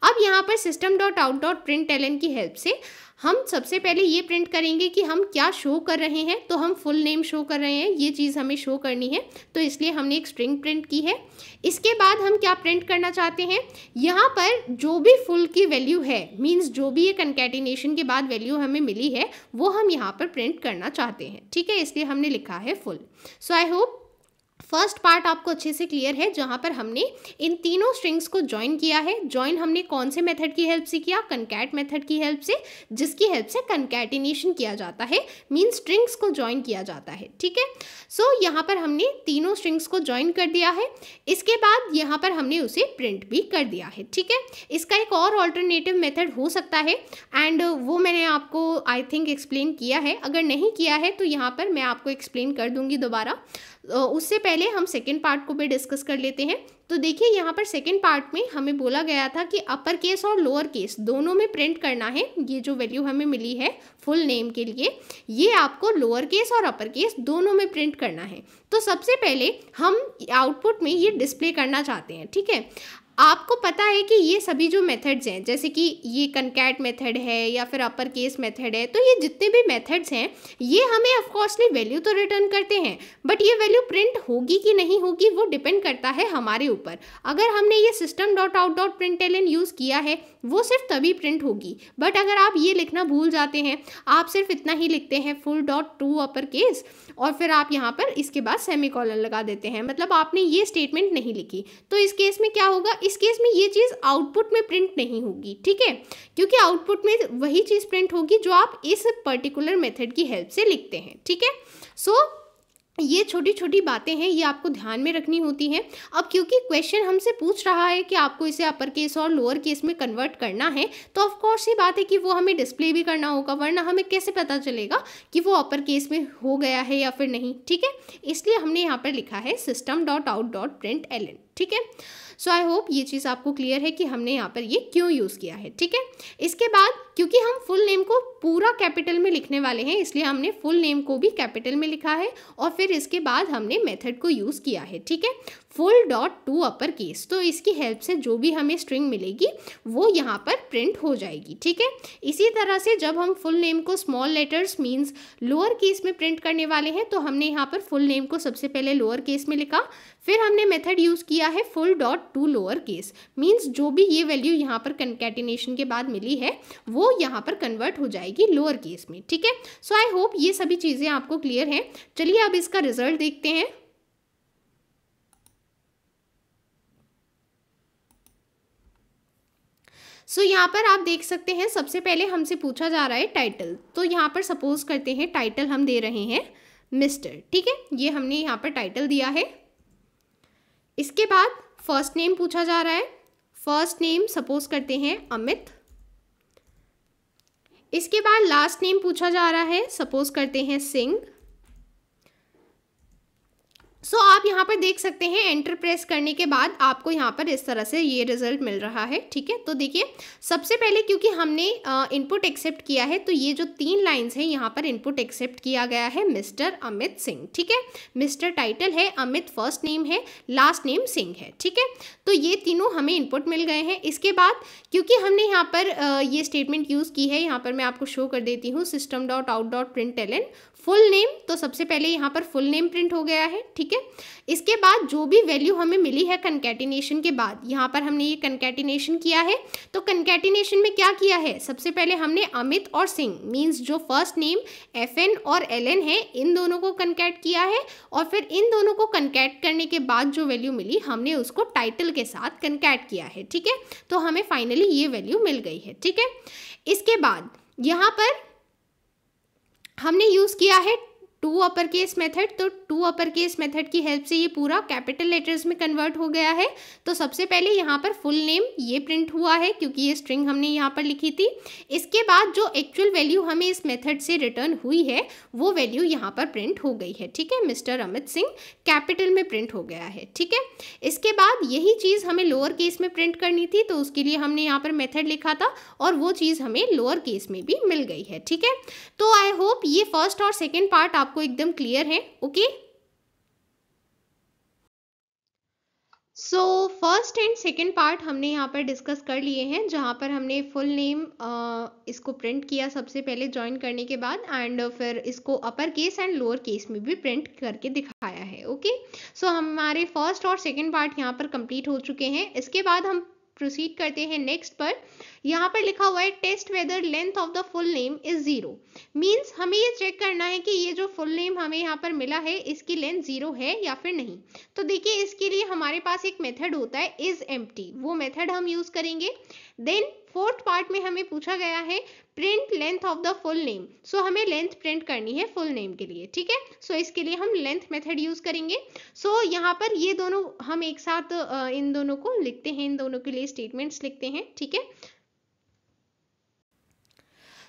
अब यहाँ पर system dot out dot println की हेल्प से हम सबसे पहले ये प्रिंट करेंगे कि हम क्या शो कर रहे हैं। तो हम फुल नेम शो कर रहे हैं, ये चीज़ हमें शो करनी है, तो इसलिए हमने एक स्ट्रिंग प्रिंट की है। इसके बाद हम क्या प्रिंट करना चाहते हैं, यहाँ पर जो भी फुल की वैल्यू है, मीन्स जो भी ये कनकैटिनेशन के बाद वैल्यू हमें मिली है वो हम यहाँ पर प्रिंट करना चाहते हैं, ठीक है, इसलिए हमने लिखा है full. So I hope first part आपको अच्छे से क्लियर है, जहाँ पर हमने इन तीनों स्ट्रिंग्स को ज्वाइन किया है। ज्वाइन हमने कौन से मेथड की हेल्प से किया, कनकैट मेथड की हेल्प से, जिसकी हेल्प से कनकैटिनेशन किया जाता है, मीन स्ट्रिंग्स को ज्वाइन किया जाता है, ठीक है। सो यहाँ पर हमने तीनों स्ट्रिंग्स को ज्वाइन कर दिया है। इसके बाद यहाँ पर हमने उसे प्रिंट भी कर दिया है, ठीक है। इसका एक और ऑल्टरनेटिव मेथड हो सकता है, एंड वो मैंने आपको आई थिंक एक्सप्लेन किया है। अगर नहीं किया है तो यहाँ पर मैं आपको एक्सप्लेन कर दूंगी दोबारा। उससे पहले हम सेकेंड पार्ट को भी डिस्कस कर लेते हैं। तो देखिए यहाँ पर सेकेंड पार्ट में हमें बोला गया था कि अपर केस और लोअर केस दोनों में प्रिंट करना है। ये जो वैल्यू हमें मिली है फुल नेम के लिए, ये आपको लोअर केस और अपर केस दोनों में प्रिंट करना है। तो सबसे पहले हम आउटपुट में ये डिस्प्ले करना चाहते हैं, ठीक है। आपको पता है कि ये सभी जो मेथड्स हैं, जैसे कि ये कनकैट मेथड है या फिर अपर केस मेथड है, तो ये जितने भी मेथड्स हैं ये हमें ऑफकोर्सली वैल्यू तो रिटर्न करते हैं, बट ये वैल्यू प्रिंट होगी कि नहीं होगी वो डिपेंड करता है हमारे ऊपर। अगर हमने ये system dot out dot println use किया है वो सिर्फ तभी प्रिंट होगी, बट अगर आप ये लिखना भूल जाते हैं, आप सिर्फ इतना ही लिखते हैं full dot to upper case, और फिर आप यहाँ पर इसके बाद सेमीकोलन लगा देते हैं, मतलब आपने ये स्टेटमेंट नहीं लिखी, तो इस केस में क्या होगा, इस केस में ये चीज़ आउटपुट में प्रिंट नहीं होगी, ठीक है, क्योंकि आउटपुट में वही चीज़ प्रिंट होगी जो आप इस पर्टिकुलर मेथड की हेल्प से लिखते हैं, ठीक है। सो ये छोटी छोटी बातें हैं, ये आपको ध्यान में रखनी होती हैं। अब क्योंकि क्वेश्चन हमसे पूछ रहा है कि आपको इसे अपर केस और लोअर केस में कन्वर्ट करना है, तो ऑफ कोर्स ये बात है कि वो हमें डिस्प्ले भी करना होगा, वरना हमें कैसे पता चलेगा कि वो अपर केस में हो गया है या फिर नहीं, ठीक है। इसलिए हमने यहाँ पर लिखा है system dot out dot println, ठीक है। सो आई होप ये चीज़ आपको क्लियर है कि हमने यहाँ पर ये क्यों यूज़ किया है, ठीक है। इसके बाद क्योंकि हम फुल नेम को पूरा कैपिटल में लिखने वाले हैं, इसलिए हमने फुल नेम को भी कैपिटल में लिखा है, और फिर इसके बाद हमने मेथड को यूज़ किया है, ठीक है, full dot to upper case. तो इसकी हेल्प से जो भी हमें स्ट्रिंग मिलेगी वो यहाँ पर प्रिंट हो जाएगी, ठीक है। इसी तरह से जब हम फुल नेम को small letters means lower case में प्रिंट करने वाले हैं, तो हमने यहाँ पर फुल नेम को सबसे पहले लोअर केस में लिखा, फिर हमने मेथड यूज़ किया है full dot to lower case, means जो भी ये वैल्यू यहाँ पर कनकैटिनेशन के बाद मिली है वो यहाँ पर कन्वर्ट हो जाएगी लोअर केस में, ठीक है। सो आई होप ये सभी चीज़ें आपको क्लियर हैं। चलिए अब इसका रिजल्ट देखते हैं। सो यहाँ पर आप देख सकते हैं सबसे पहले हमसे पूछा जा रहा है टाइटल। तो यहाँ पर सपोज करते हैं टाइटल हम दे रहे हैं मिस्टर, ठीक है, ये हमने यहाँ पर टाइटल दिया है। इसके बाद फर्स्ट नेम पूछा जा रहा है, फर्स्ट नेम सपोज करते हैं अमित। इसके बाद लास्ट नेम पूछा जा रहा है, सपोज करते हैं सिंह। सो आप यहाँ पर देख सकते हैं एंटर प्रेस करने के बाद आपको यहाँ पर इस तरह से ये रिजल्ट मिल रहा है, ठीक है। तो देखिए सबसे पहले क्योंकि हमने इनपुट एक्सेप्ट किया है, तो ये जो 3 लाइंस हैं यहाँ पर इनपुट एक्सेप्ट किया गया है मिस्टर अमित सिंह, ठीक है। मिस्टर टाइटल है, अमित फर्स्ट नेम है, लास्ट नेम सिंह है, ठीक है। तो ये तीनों हमें इनपुट मिल गए हैं। इसके बाद क्योंकि हमने यहाँ पर ये स्टेटमेंट यूज़ की है, यहाँ पर मैं आपको शो कर देती हूँ system dot out dot println full name, तो सबसे पहले यहाँ पर फुल नेम प्रिंट हो गया है, ठीक है। है। इसके बाद जो भी वैल्यू हमें मिली है कंकैटिनेशन के बाद, यहाँ पर हमने ये कंकैटिनेशन किया है, तो कंकैटिनेशन में क्या किया है, सबसे पहले हमने अमित और सिंह मीन्स जो फर्स्ट नेम FN और LN है इन दोनों को कंकैट किया है, और फिर इन दोनों को कंकैट करने के बाद जो वैल्यू मिली हमने उसको टाइटल के साथ कंकैट किया है। ठीक है, तो हमें फाइनली ये वैल्यू मिल गई है। ठीक है, इसके बाद यहाँ पर हमने यूज़ किया है टू अपर केस मेथड। तो टू अपर केस मेथड की हेल्प से ये पूरा कैपिटल लेटर्स में कन्वर्ट हो गया है। तो सबसे पहले यहाँ पर फुल नेम ये प्रिंट हुआ है क्योंकि ये स्ट्रिंग हमने यहाँ पर लिखी थी। इसके बाद जो एक्चुअल वैल्यू हमें इस मेथड से रिटर्न हुई है वो वैल्यू यहाँ पर प्रिंट हो गई है। ठीक है, मिस्टर अमित सिंह कैपिटल में प्रिंट हो गया है। ठीक है, इसके बाद यही चीज़ हमें लोअर केस में प्रिंट करनी थी, तो उसके लिए हमने यहाँ पर मेथड लिखा था और वो चीज़ हमें लोअर केस में भी मिल गई है। ठीक है, तो आई होप ये फर्स्ट और सेकेंड पार्ट आपको एकदम क्लियर है। Okay, so first and second part हमने यहाँ पर डिस्कस कर लिए हैं, जहाँ पर हमने फुल नेम इसको प्रिंट किया सबसे पहले ज्वाइन करने के बाद, एंड फिर इसको upper case and lower case में भी प्रिंट करके दिखाया है। ओके, सो हमारे फर्स्ट और सेकेंड पार्ट यहाँ पर कंप्लीट हो चुके हैं। इसके बाद हम प्रोसीड करते हैं नेक्स्ट पर। यहाँ पर लिखा हुआ है test whether length of the full name is 0। Means हमें ये चेक करना है कि ये जो फुल नेम हमें यहाँ पर मिला है इसकी लेंथ 0 है या फिर नहीं। तो देखिए इसके लिए हमारे पास एक मेथड होता है इज एम्प्टी, वो मेथड हम यूज करेंगे। देन फोर्थ पार्ट में हमें पूछा गया है print length of the full name. So हमें लेंथ प्रिंट करनी है फुल नेम के लिए। ठीक है, सो इसके लिए हम लेंथ मेथड यूज करेंगे। सो यहाँ पर ये दोनों हम एक साथ इन दोनों को लिखते हैं, इन दोनों के लिए स्टेटमेंट्स लिखते हैं। ठीक है,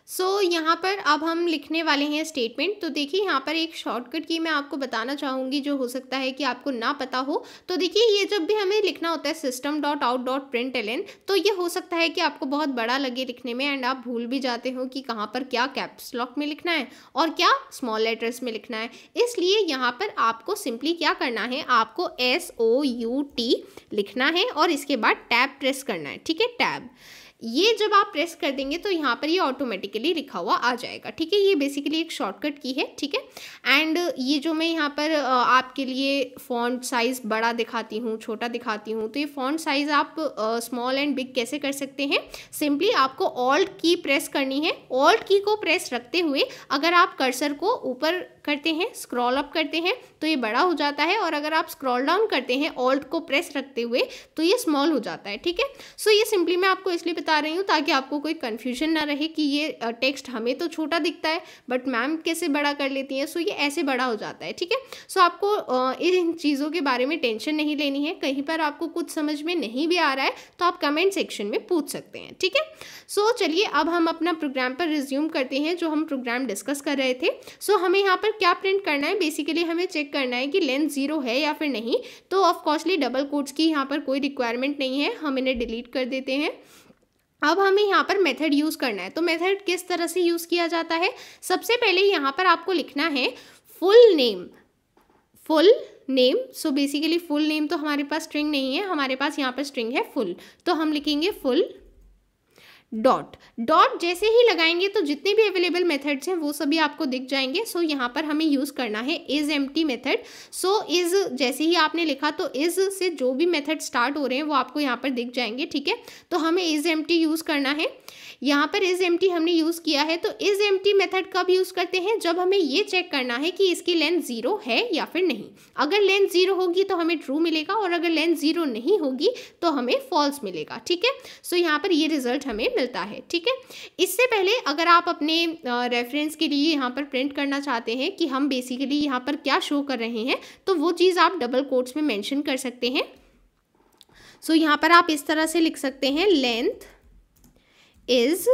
सो यहाँ पर अब हम लिखने वाले हैं स्टेटमेंट। तो देखिए यहाँ पर एक शॉर्टकट की मैं आपको बताना चाहूँगी जो हो सकता है कि आपको ना पता हो। तो देखिए ये जब भी हमें लिखना होता है system.out.println, तो ये हो सकता है कि आपको बहुत बड़ा लगे लिखने में एंड आप भूल भी जाते हो कि कहाँ पर क्या कैप्स लॉक में लिखना है और क्या स्मॉल लेटर्स में लिखना है। इसलिए यहाँ पर आपको सिंपली क्या करना है, आपको SOUT लिखना है और इसके बाद टैब प्रेस करना है। ठीक है, टैब ये जब आप प्रेस कर देंगे तो यहाँ पर ये ऑटोमेटिकली लिखा हुआ आ जाएगा। ठीक है, ये बेसिकली एक शॉर्टकट की है। ठीक है, एंड ये जो मैं यहाँ पर आपके लिए फॉन्ट साइज़ बड़ा दिखाती हूँ, छोटा दिखाती हूँ, तो ये फॉन्ट साइज़ आप स्मॉल एंड बिग कैसे कर सकते हैं, सिंपली आपको ऑल्ट की प्रेस करनी है। ऑल्ट की को प्रेस रखते हुए अगर आप कर्सर को ऊपर करते हैं, स्क्रॉल अप करते हैं तो ये बड़ा हो जाता है, और अगर आप स्क्रॉल डाउन करते हैं ऑल्ट को प्रेस रखते हुए तो ये स्मॉल हो जाता है। ठीक है, सो ये सिंपली मैं आपको इसलिए बता रही हूँ ताकि आपको कोई कंफ्यूजन ना रहे कि ये टेक्स्ट हमें तो छोटा दिखता है बट मैम कैसे बड़ा कर लेती हैं, सो ये ऐसे बड़ा हो जाता है। ठीक है, सो आपको इन चीज़ों के बारे में टेंशन नहीं लेनी है। कहीं पर आपको कुछ समझ में नहीं भी आ रहा है तो आप कमेंट सेक्शन में पूछ सकते हैं। ठीक है, सो चलिए अब हम अपना प्रोग्राम पर रिज्यूम करते हैं जो हम प्रोग्राम डिस्कस कर रहे थे। सो हमें यहाँ पर क्या प्रिंट करना है, बेसिकली हमें चेक करना है कि लेंथ 0 है या फिर नहीं। तो ऑफकोर्सली डबल कोट्स की यहाँ पर कोई रिक्वायरमेंट नहीं है, हम इन्हें डिलीट कर देते हैं। अब हमें यहाँ पर मेथड यूज़ करना है। तो मेथड किस तरह से यूज़ किया जाता है, सबसे पहले यहाँ पर आपको लिखना है full name. Full name, so basically full name तो हमारे पास स्ट्रिंग नहीं है, हमारे पास यहाँ पर स्ट्रिंग है फुल, तो हम लिखेंगे फुल डॉट। डॉट जैसे ही लगाएंगे तो जितने भी अवेलेबल मेथड्स हैं वो सभी आपको दिख जाएंगे। सो यहाँ पर हमें यूज़ करना है is empty method. So is जैसे ही आपने लिखा तो इज से जो भी मेथड स्टार्ट हो रहे हैं वो आपको यहाँ पर दिख जाएंगे। ठीक है, तो हमें इज एम्प्टी यूज़ करना है। यहाँ पर इज एम्प्टी हमने यूज़ किया है। तो इज एम्प्टी मेथड कब यूज़ करते हैं, जब हमें ये चेक करना है कि इसकी लेंथ 0 है या फिर नहीं। अगर लेंथ 0 होगी तो हमें ट्रू मिलेगा और अगर लेंथ 0 नहीं होगी तो हमें फॉल्स मिलेगा। ठीक है, सो यहाँ पर ये रिजल्ट हमें मिलता है। ठीक है, इससे पहले अगर आप अपने रेफरेंस के लिए यहाँ पर प्रिंट करना चाहते हैं कि हम बेसिकली यहाँ पर क्या शो कर रहे हैं, तो वो चीज़ आप डबल कोट्स में मेंशन कर सकते हैं। सो यहाँ पर आप इस तरह से लिख सकते हैं लेंथ इज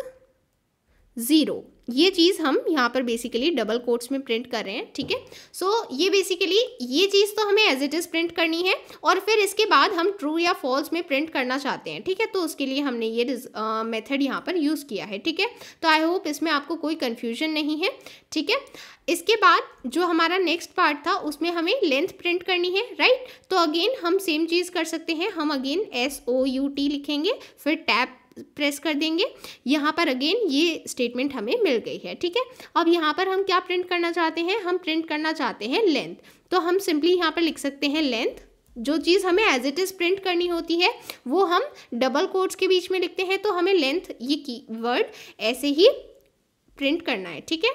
0। ये चीज़ हम यहाँ पर बेसिकली डबल कोट्स में प्रिंट कर रहे हैं। ठीक है, सो ये बेसिकली ये चीज़ तो हमें एज इट इज़ प्रिंट करनी है और फिर इसके बाद हम ट्रू या फॉल्स में प्रिंट करना चाहते हैं। ठीक है, तो उसके लिए हमने ये मेथड यहाँ पर यूज़ किया है। ठीक है, तो आई होप इसमें आपको कोई कन्फ्यूजन नहीं है। ठीक है, इसके बाद जो हमारा नेक्स्ट पार्ट था उसमें हमें लेंथ प्रिंट करनी है, राइट। तो अगेन हम सेम चीज़ कर सकते हैं, हम अगेन SOUT लिखेंगे, फिर टैब प्रेस कर देंगे। यहाँ पर अगेन ये स्टेटमेंट हमें मिल गई है, ठीक है। अब यहाँ पर हम क्या प्रिंट करना चाहते हैं, हम प्रिंट करना चाहते हैं लेंथ। तो हम सिंपली यहाँ पर लिख सकते हैं लेंथ। जो चीज़ हमें एज इट इज़ प्रिंट करनी होती है वो हम डबल कोट्स के बीच में लिखते हैं, तो हमें लेंथ ये कीवर्ड ऐसे ही प्रिंट करना है, ठीक है।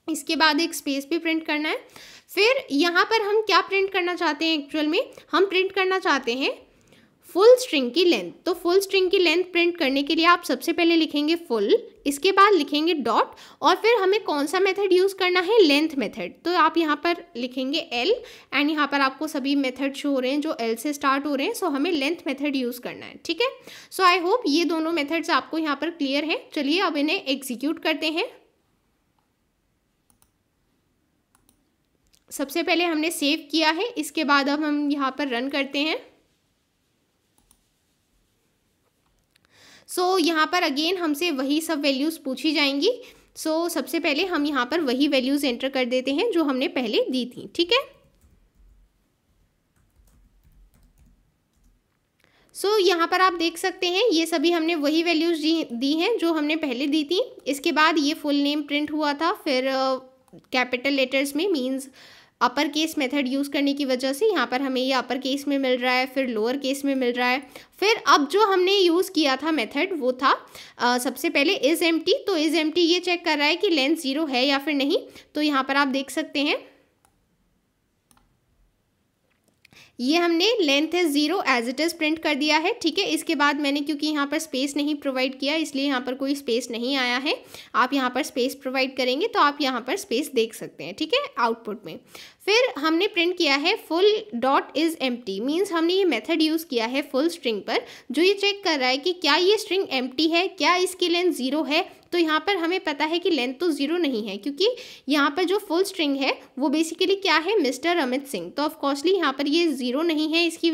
इसके बाद एक स्पेस भी प्रिंट करना है। फिर यहाँ पर हम क्या प्रिंट करना चाहते हैं, एक्चुअल में हम प्रिंट करना चाहते हैं फुल स्ट्रिंग की लेंथ। तो फुल स्ट्रिंग की लेंथ प्रिंट करने के लिए आप सबसे पहले लिखेंगे फुल, इसके बाद लिखेंगे डॉट, और फिर हमें कौन सा मेथड यूज़ करना है, लेंथ मेथड। तो आप यहाँ पर लिखेंगे एल, एंड यहाँ पर आपको सभी मेथड शो हो रहे हैं जो एल से स्टार्ट हो रहे हैं। सो हमें लेंथ मेथड यूज़ करना है, ठीक है। सो आई होप ये दोनों मेथड्स आपको यहाँ पर क्लियर है। चलिए अब इन्हें एग्जीक्यूट करते हैं। सबसे पहले हमने सेव किया है, इसके बाद अब हम यहाँ पर रन करते हैं। सो यहाँ पर अगेन हमसे वही सब वैल्यूज़ पूछी जाएंगी। सो सबसे पहले हम यहाँ पर वही वैल्यूज़ एंटर कर देते हैं जो हमने पहले दी थी, ठीक है। सो यहाँ पर आप देख सकते हैं ये सभी हमने वही वैल्यूज़ दी हैं जो हमने पहले दी थी। इसके बाद ये फुल नेम प्रिंट हुआ था, फिर कैपिटल लेटर्स में means upper case method use करने की वजह से यहाँ पर हमें ये अपर केस में मिल रहा है, फिर लोअर केस में मिल रहा है। फिर अब जो हमने यूज़ किया था मेथड वो था सबसे पहले इज़ एम्प्टी। तो इज़ एम्प्टी ये चेक कर रहा है कि लेंथ 0 है या फिर नहीं। तो यहाँ पर आप देख सकते हैं ये हमने length is 0 as it is print कर दिया है, ठीक है। इसके बाद मैंने क्योंकि यहाँ पर स्पेस नहीं प्रोवाइड किया इसलिए यहाँ पर कोई स्पेस नहीं आया है। आप यहाँ पर स्पेस प्रोवाइड करेंगे तो आप यहाँ पर स्पेस देख सकते हैं, ठीक है, आउटपुट में। फिर हमने प्रिंट किया है full dot is empty, means हमने ये मेथड यूज़ किया है फुल स्ट्रिंग पर, जो ये चेक कर रहा है कि क्या ये स्ट्रिंग एम्प्टी है, क्या इसकी लेंथ 0 है। तो यहाँ पर हमें पता है कि लेंथ तो 0 नहीं है, क्योंकि यहाँ पर जो फुल स्ट्रिंग है वो बेसिकली क्या है, मिस्टर अमित सिंह। तो ऑफकोर्सली यहाँ पर ये 0 नहीं है इसकी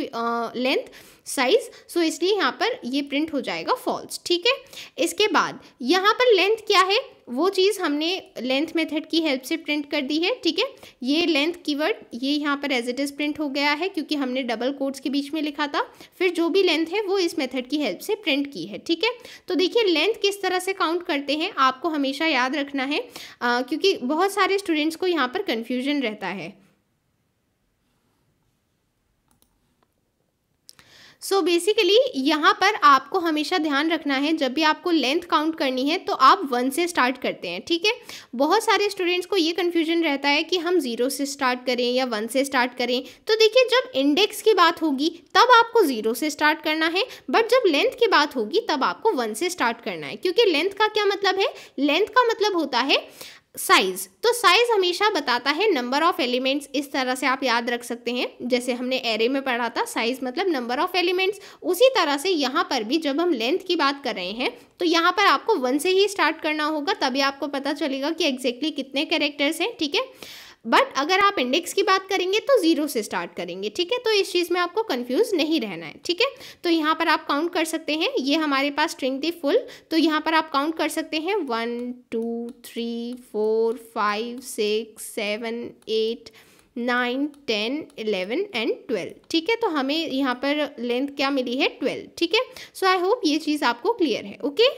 लेंथ साइज, सो इसलिए यहाँ पर ये प्रिंट हो जाएगा फॉल्स, ठीक है। इसके बाद यहाँ पर लेंथ क्या है वो चीज़ हमने लेंथ मेथड की हेल्प से प्रिंट कर दी है, ठीक है। ये लेंथ कीवर्ड ये यहाँ पर एज इट इज़ प्रिंट हो गया है क्योंकि हमने डबल कोट्स के बीच में लिखा था। फिर जो भी लेंथ है वो इस मेथड की हेल्प से प्रिंट की है, ठीक है। तो देखिए लेंथ किस तरह से काउंट करते हैं आपको हमेशा याद रखना है, क्योंकि बहुत सारे स्टूडेंट्स को यहाँ पर कन्फ्यूजन रहता है। सो बेसिकली यहाँ पर आपको हमेशा ध्यान रखना है जब भी आपको लेंथ काउंट करनी है तो आप 1 से स्टार्ट करते हैं, ठीक है। बहुत सारे स्टूडेंट्स को ये कन्फ्यूजन रहता है कि हम 0 से स्टार्ट करें या 1 से स्टार्ट करें। तो देखिए जब इंडेक्स की बात होगी तब आपको 0 से स्टार्ट करना है, बट जब लेंथ की बात होगी तब आपको 1 से स्टार्ट करना है, क्योंकि लेंथ का क्या मतलब है, लेंथ का मतलब होता है साइज। तो साइज हमेशा बताता है नंबर ऑफ एलिमेंट्स, इस तरह से आप याद रख सकते हैं। जैसे हमने एरे में पढ़ा था साइज मतलब नंबर ऑफ एलिमेंट्स, उसी तरह से यहाँ पर भी जब हम लेंथ की बात कर रहे हैं तो यहाँ पर आपको 1 से ही स्टार्ट करना होगा, तभी आपको पता चलेगा कि एग्जैक्टली कितने कैरेक्टर्स हैं, ठीक है। बट अगर आप इंडेक्स की बात करेंगे तो 0 से स्टार्ट करेंगे, ठीक है। तो इस चीज़ में आपको कंफ्यूज नहीं रहना है, ठीक है। तो यहाँ पर आप काउंट कर सकते हैं, ये हमारे पास स्ट्रिंग थी फुल, तो यहाँ पर आप काउंट कर सकते हैं 1 2 3 4 5 6 7 8 9 10 11 एंड 12, ठीक है। तो हमें यहाँ पर लेंथ क्या मिली है, 12, ठीक है। सो आई होप ये चीज़ आपको क्लियर है, ओके।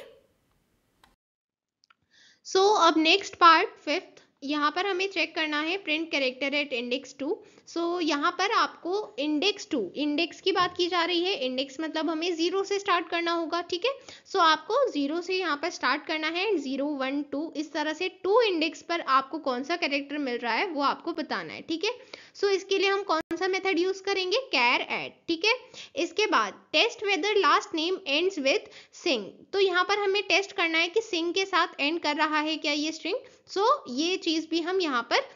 सो अब नेक्स्ट पार्ट 5th, यहाँ पर हमें चेक करना है प्रिंट कैरेक्टर एट इंडेक्स 2। सो यहाँ पर आपको इंडेक्स 2, इंडेक्स की बात की जा रही है, इंडेक्स मतलब हमें 0 से स्टार्ट करना होगा, ठीक है। सो आपको 0 से यहाँ पर स्टार्ट करना है, 0 1 2 इस तरह से 2 इंडेक्स पर आपको कौन सा कैरेक्टर मिल रहा है वो आपको बताना है, ठीक है। सो इसके लिए हम कौन सा मेथड यूज करेंगे, कैर एट, ठीक है। इसके बाद test whether last name ends with Singh, तो यहाँ पर हमें टेस्ट करना है कि सिंग के साथ एंड कर रहा है क्या ये स्ट्रिंग। सो ये चीज़ भी हम यहाँ पर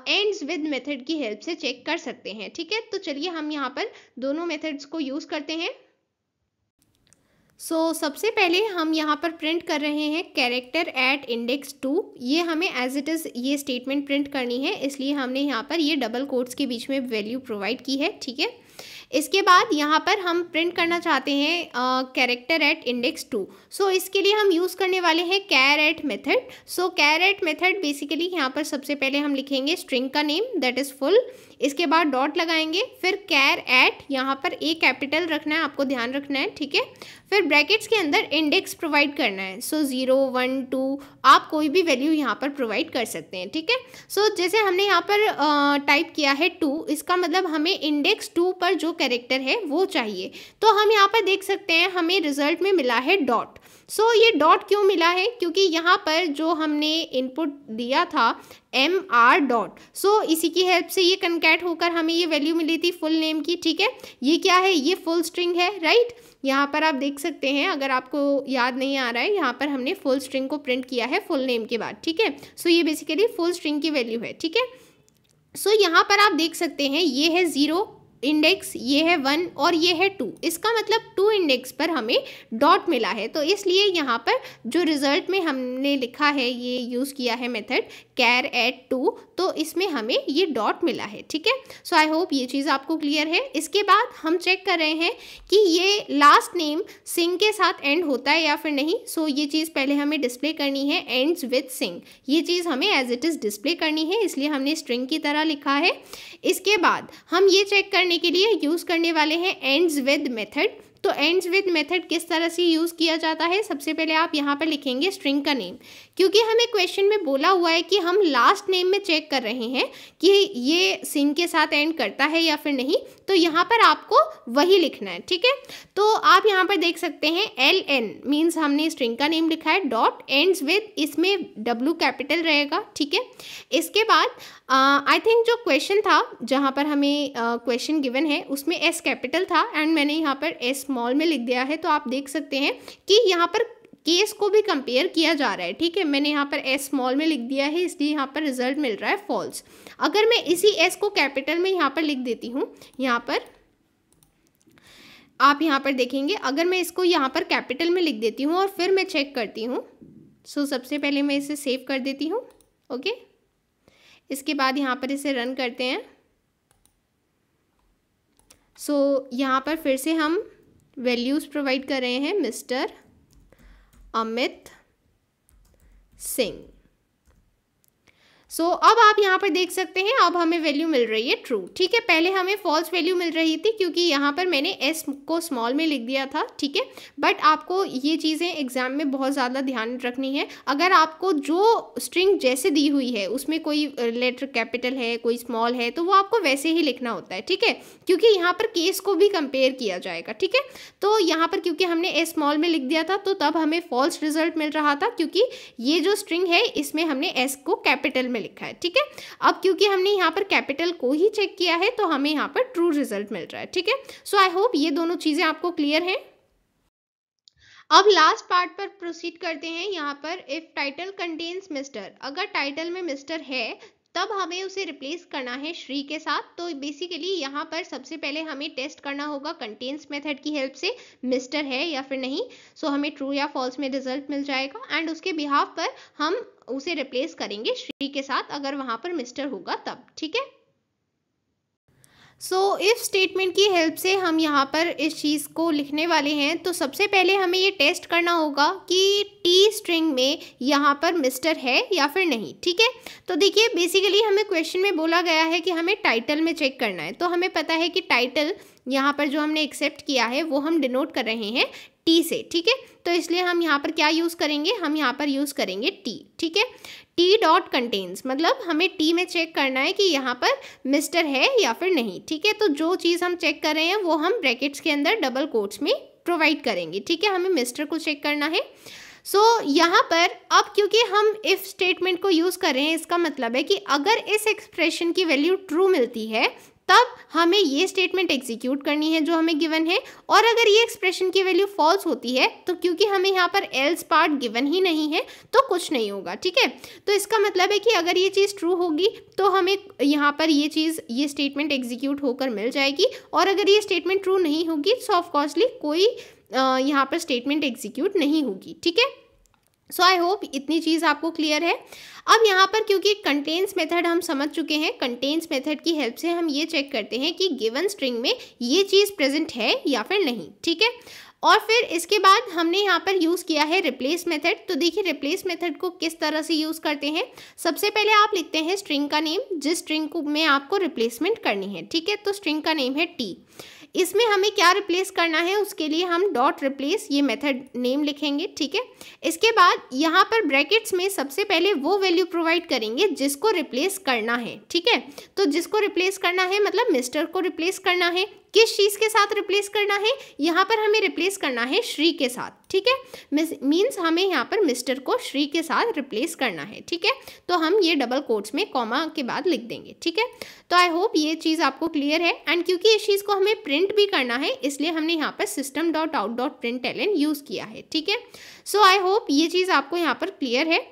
एंड्स विद मेथड की हेल्प से चेक कर सकते हैं, ठीक है। तो चलिए हम यहाँ पर दोनों मेथड्स को यूज़ करते हैं। सो सबसे पहले हम यहाँ पर प्रिंट कर रहे हैं कैरेक्टर एट इंडेक्स 2, ये हमें एज इट इज़ ये स्टेटमेंट प्रिंट करनी है, इसलिए हमने यहाँ पर ये डबल कोट्स के बीच में वैल्यू प्रोवाइड की है, ठीक है। इसके बाद यहाँ पर हम प्रिंट करना चाहते हैं कैरेक्टर एट इंडेक्स 2। सो इसके लिए हम यूज़ करने वाले हैं char at method. So char at method basically यहाँ पर सबसे पहले हम लिखेंगे स्ट्रिंग का नेम दैट इज़ फुल, इसके बाद डॉट लगाएंगे, फिर कैर एट, यहाँ पर ए कैपिटल रखना है, आपको ध्यान रखना है, ठीक है। फिर ब्रैकेट्स के अंदर इंडेक्स प्रोवाइड करना है, सो 0 1 2 आप कोई भी वैल्यू यहाँ पर प्रोवाइड कर सकते हैं, ठीक है। सो जैसे हमने यहाँ पर टाइप किया है 2, इसका मतलब हमें इंडेक्स 2 पर जो कैरेक्टर है वो चाहिए। तो हम यहाँ पर देख सकते हैं हमें रिजल्ट में मिला है डॉट। सो ये डॉट क्यों मिला है, क्योंकि यहाँ पर जो हमने इनपुट दिया था MR डॉट, सो इसी की हेल्प से ये कनकैट होकर हमें ये वैल्यू मिली थी फुल नेम की, ठीक है। ये क्या है, ये फुल स्ट्रिंग है, राइट। यहाँ पर आप देख सकते हैं, अगर आपको याद नहीं आ रहा है, यहाँ पर हमने फुल स्ट्रिंग को प्रिंट किया है फुल नेम के बाद, ठीक है। सो ये बेसिकली फुल स्ट्रिंग की वैल्यू है, ठीक है। सो यहाँ पर आप देख सकते हैं ये है 0 इंडेक्स, ये है 1 और ये है 2, इसका मतलब 2 इंडेक्स पर हमें डॉट मिला है। तो इसलिए यहाँ पर जो रिजल्ट में हमने लिखा है, ये यूज़ किया है मेथड कैर एट 2, तो इसमें हमें ये डॉट मिला है, ठीक है। सो आई होप ये चीज़ आपको क्लियर है। इसके बाद हम चेक कर रहे हैं कि ये लास्ट नेम सिंह के साथ एंड होता है या फिर नहीं। सो ये चीज़ पहले हमें डिस्प्ले करनी है, एंड्स विद सिंह, ये चीज़ हमें एज इट इज़ डिस्प्ले करनी है, इसलिए हमने स्ट्रिंग की तरह लिखा है। इसके बाद हम ये चेक करने के लिए यूज़ करने वाले हैं एंड्स विद मेथड। तो एंड्स विद मेथड किस तरह से यूज़ किया जाता है, सबसे पहले आप यहाँ पर लिखेंगे स्ट्रिंग का नेम, क्योंकि हमें क्वेश्चन में बोला हुआ है कि हम लास्ट नेम में चेक कर रहे हैं कि ये सिंह के साथ एंड करता है या फिर नहीं, तो यहाँ पर आपको वही लिखना है, ठीक है। तो आप यहाँ पर देख सकते हैं LN मीन्स हमने स्ट्रिंग का नेम लिखा है, डॉट एंड्स विद, इसमें W कैपिटल रहेगा, ठीक है। इसके बाद आई थिंक जो क्वेश्चन था, जहाँ पर हमें क्वेश्चन गिवन है, उसमें S कैपिटल था एंड मैंने यहाँ पर S स्मॉल में लिख दिया है। तो आप देख सकते हैं कि यहाँ पर केस को भी कंपेयर किया जा रहा है, ठीक है। मैंने यहाँ पर S स्मॉल में लिख दिया है, इसलिए यहाँ पर रिजल्ट मिल रहा है फॉल्स। अगर मैं इसी S को कैपिटल में यहाँ पर लिख देती हूँ, यहाँ पर आप यहाँ पर देखेंगे, अगर मैं इसको यहाँ पर कैपिटल में लिख देती हूँ और फिर मैं चेक करती हूँ, सो सबसे पहले मैं इसे सेव कर देती हूँ, ओके। इसके बाद यहाँ पर इसे रन करते हैं। सो यहाँ पर फिर से हम वैल्यूज़ प्रोवाइड कर रहे हैं, मिस्टर अमित सिंह। सो अब आप यहाँ पर देख सकते हैं, अब हमें वैल्यू मिल रही है ट्रू, ठीक है। पहले हमें फॉल्स वैल्यू मिल रही थी क्योंकि यहाँ पर मैंने S को स्मॉल में लिख दिया था, ठीक है। बट आपको ये चीज़ें एग्जाम में बहुत ज़्यादा ध्यान रखनी है। अगर आपको जो स्ट्रिंग जैसे दी हुई है उसमें कोई लेटर कैपिटल है, कोई स्मॉल है, तो वो आपको वैसे ही लिखना होता है, ठीक है, क्योंकि यहाँ पर केस को भी कंपेयर किया जाएगा, ठीक है। तो यहाँ पर क्योंकि हमने S स्मॉल में लिख दिया था, तो तब हमें फॉल्स रिजल्ट मिल रहा था, क्योंकि ये जो स्ट्रिंग है इसमें हमने S को कैपिटल में लिखा है, ठीक है। अब क्योंकि हमने यहाँ पर कैपिटल को ही चेक किया है, तो हमें यहाँ पर ट्रू रिजल्ट मिल रहा है, ठीक है। सो आई होप ये दोनों चीजें आपको क्लियर हैं। अब लास्ट पार्ट पर प्रोसीड करते हैं। यहाँ पर इफ टाइटल कंटेन्स मिस्टर, अगर टाइटल में मिस्टर है तब हमें उसे रिप्लेस करना है श्री के साथ। तो बेसिकली यहाँ पर सबसे पहले हमें टेस्ट करना होगा कंटेन्स मेथड की हेल्प से मिस्टर है या फिर नहीं। सो हमें ट्रू या फॉल्स में रिजल्ट मिल जाएगा एंड उसके बिहाफ पर हम उसे रिप्लेस करेंगे श्री के साथ, अगर वहां पर मिस्टर होगा तब, ठीक है। सो इफ स्टेटमेंट की हेल्प से हम यहाँ पर इस चीज़ को लिखने वाले हैं। तो सबसे पहले हमें ये टेस्ट करना होगा कि टी स्ट्रिंग में यहाँ पर मिस्टर है या फिर नहीं, ठीक है। तो देखिए बेसिकली हमें क्वेश्चन में बोला गया है कि हमें टाइटल में चेक करना है। तो हमें पता है कि टाइटल यहाँ पर जो हमने एक्सेप्ट किया है वो हम डिनोट कर रहे हैं टी से, ठीक है। तो इसलिए हम यहाँ पर क्या यूज़ करेंगे, हम यहाँ पर यूज़ करेंगे टी, ठीक है। टी डॉट कंटेन्स मतलब हमें टी में चेक करना है कि यहाँ पर मिस्टर है या फिर नहीं, ठीक है। तो जो चीज़ हम चेक कर रहे हैं वो हम ब्रैकेट्स के अंदर डबल कोट्स में प्रोवाइड करेंगे, ठीक है। हमें मिस्टर को चेक करना है। सो यहाँ पर अब क्योंकि हम इफ स्टेटमेंट को यूज़ कर रहे हैं, इसका मतलब है कि अगर इस एक्सप्रेशन की वैल्यू ट्रू मिलती है तब हमें ये स्टेटमेंट एग्जीक्यूट करनी है जो हमें गिवन है। और अगर ये एक्सप्रेशन की वैल्यू फॉल्स होती है तो क्योंकि हमें यहाँ पर एल्स पार्ट गिवन ही नहीं है तो कुछ नहीं होगा, ठीक है। तो इसका मतलब है कि अगर ये चीज़ ट्रू होगी तो हमें यहाँ पर ये स्टेटमेंट एग्जीक्यूट होकर मिल जाएगी, और अगर ये स्टेटमेंट ट्रू नहीं होगी तो ऑफकोर्सली कोई यहाँ पर स्टेटमेंट एग्जीक्यूट नहीं होगी, ठीक है। सो आई होप इतनी चीज़ आपको क्लियर है। अब यहाँ पर क्योंकि कंटेन्स मेथड हम समझ चुके हैं, कंटेन्स मेथड की हेल्प से हम ये चेक करते हैं कि गिवन स्ट्रिंग में ये चीज़ प्रेजेंट है या फिर नहीं, ठीक है। और फिर इसके बाद हमने यहाँ पर यूज़ किया है रिप्लेस मेथड। तो देखिए रिप्लेस मेथड को किस तरह से यूज़ करते हैं। सबसे पहले आप लिखते हैं स्ट्रिंग का नेम, जिस स्ट्रिंग को में आपको रिप्लेसमेंट करनी है, ठीक है। तो स्ट्रिंग का नेम है टी। इसमें हमें क्या रिप्लेस करना है, उसके लिए हम डॉट रिप्लेस ये मेथड नेम लिखेंगे, ठीक है। इसके बाद यहाँ पर ब्रैकेट्स में सबसे पहले वो वैल्यू प्रोवाइड करेंगे जिसको रिप्लेस करना है, ठीक है। तो जिसको रिप्लेस करना है मतलब मिस्टर को रिप्लेस करना है। किस चीज़ के साथ रिप्लेस करना है, यहाँ पर हमें रिप्लेस करना है श्री के साथ, ठीक है। मीन्स हमें यहाँ पर मिस्टर को श्री के साथ रिप्लेस करना है, ठीक है। तो हम ये डबल कोट्स में कॉमा के बाद लिख देंगे, ठीक है। तो आई होप ये चीज़ आपको क्लियर है। एंड क्योंकि इस चीज़ को हमें प्रिंट भी करना है, इसलिए हमने यहाँ पर system.out.println यूज़ किया है, ठीक है। सो आई होप ये चीज़ आपको यहाँ पर क्लियर है।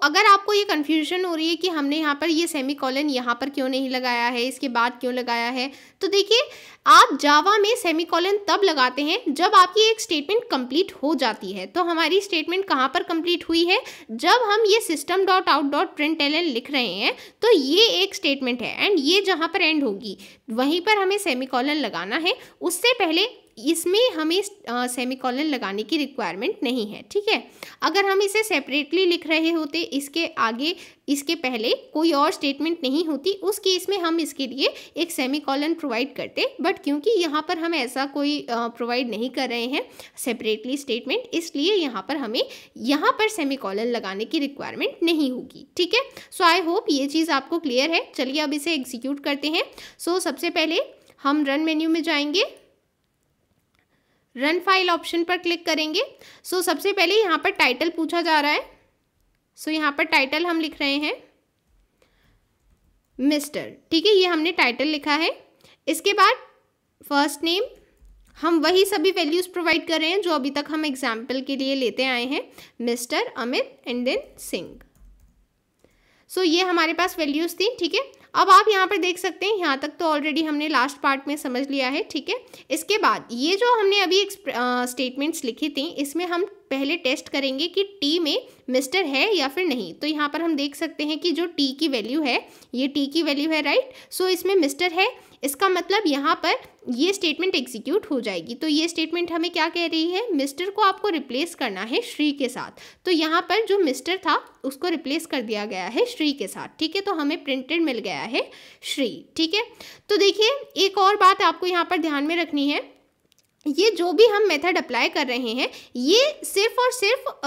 अगर आपको ये कन्फ्यूजन हो रही है कि हमने यहाँ पर ये सेमीकोलन यहाँ पर क्यों नहीं लगाया है, इसके बाद क्यों लगाया है, तो देखिए आप जावा में सेमीकोलन तब लगाते हैं जब आपकी एक स्टेटमेंट कंप्लीट हो जाती है। तो हमारी स्टेटमेंट कहाँ पर कंप्लीट हुई है, जब हम ये system.out.println लिख रहे हैं, तो ये एक स्टेटमेंट है एंड ये जहाँ पर एंड होगी वहीं पर हमें सेमीकोलन लगाना है। उससे पहले इसमें हमें सेमीकोलन लगाने की रिक्वायरमेंट नहीं है, ठीक है। अगर हम इसे सेपरेटली लिख रहे होते, इसके आगे इसके पहले कोई और स्टेटमेंट नहीं होती, उस केस में हम इसके लिए एक सेमीकोलन प्रोवाइड करते। बट क्योंकि यहाँ पर हम ऐसा कोई प्रोवाइड नहीं कर रहे हैं सेपरेटली स्टेटमेंट, इसलिए यहाँ पर हमें यहाँ पर सेमीकोलन लगाने की रिक्वायरमेंट नहीं होगी, ठीक है। सो आई होप ये चीज़ आपको क्लियर है। चलिए अब इसे एग्जीक्यूट करते हैं। सबसे पहले हम रन मेन्यू में जाएंगे, रन फाइल ऑप्शन पर क्लिक करेंगे। सबसे पहले यहाँ पर टाइटल पूछा जा रहा है। यहाँ पर टाइटल हम लिख रहे हैं मिस्टर, ठीक है, ये हमने टाइटल लिखा है। इसके बाद फर्स्ट नेम, हम वही सभी वैल्यूज़ प्रोवाइड कर रहे हैं जो अभी तक हम एग्जाम्पल के लिए लेते आए हैं, mister, Amit and then Singh. ये हमारे पास वैल्यूज़ थी, ठीक है। अब आप यहाँ पर देख सकते हैं, यहाँ तक तो ऑलरेडी हमने लास्ट पार्ट में समझ लिया है, ठीक है। इसके बाद ये जो हमने अभी स्टेटमेंट्स लिखी थी, इसमें हम पहले टेस्ट करेंगे कि टी में मिस्टर है या फिर नहीं। तो यहाँ पर हम देख सकते हैं कि जो टी की वैल्यू है, ये टी की वैल्यू है, राइट। इसमें मिस्टर है, इसका मतलब यहाँ पर ये स्टेटमेंट एग्जीक्यूट हो जाएगी। तो ये स्टेटमेंट हमें क्या कह रही है, मिस्टर को आपको रिप्लेस करना है श्री के साथ। तो यहाँ पर जो मिस्टर था उसको रिप्लेस कर दिया गया है श्री के साथ, ठीक है। तो हमें प्रिंटेड मिल गया है श्री, ठीक है। तो देखिए एक और बात आपको यहाँ पर ध्यान में रखनी है, ये जो भी हम मेथड अप्लाई कर रहे हैं, ये सिर्फ और सिर्फ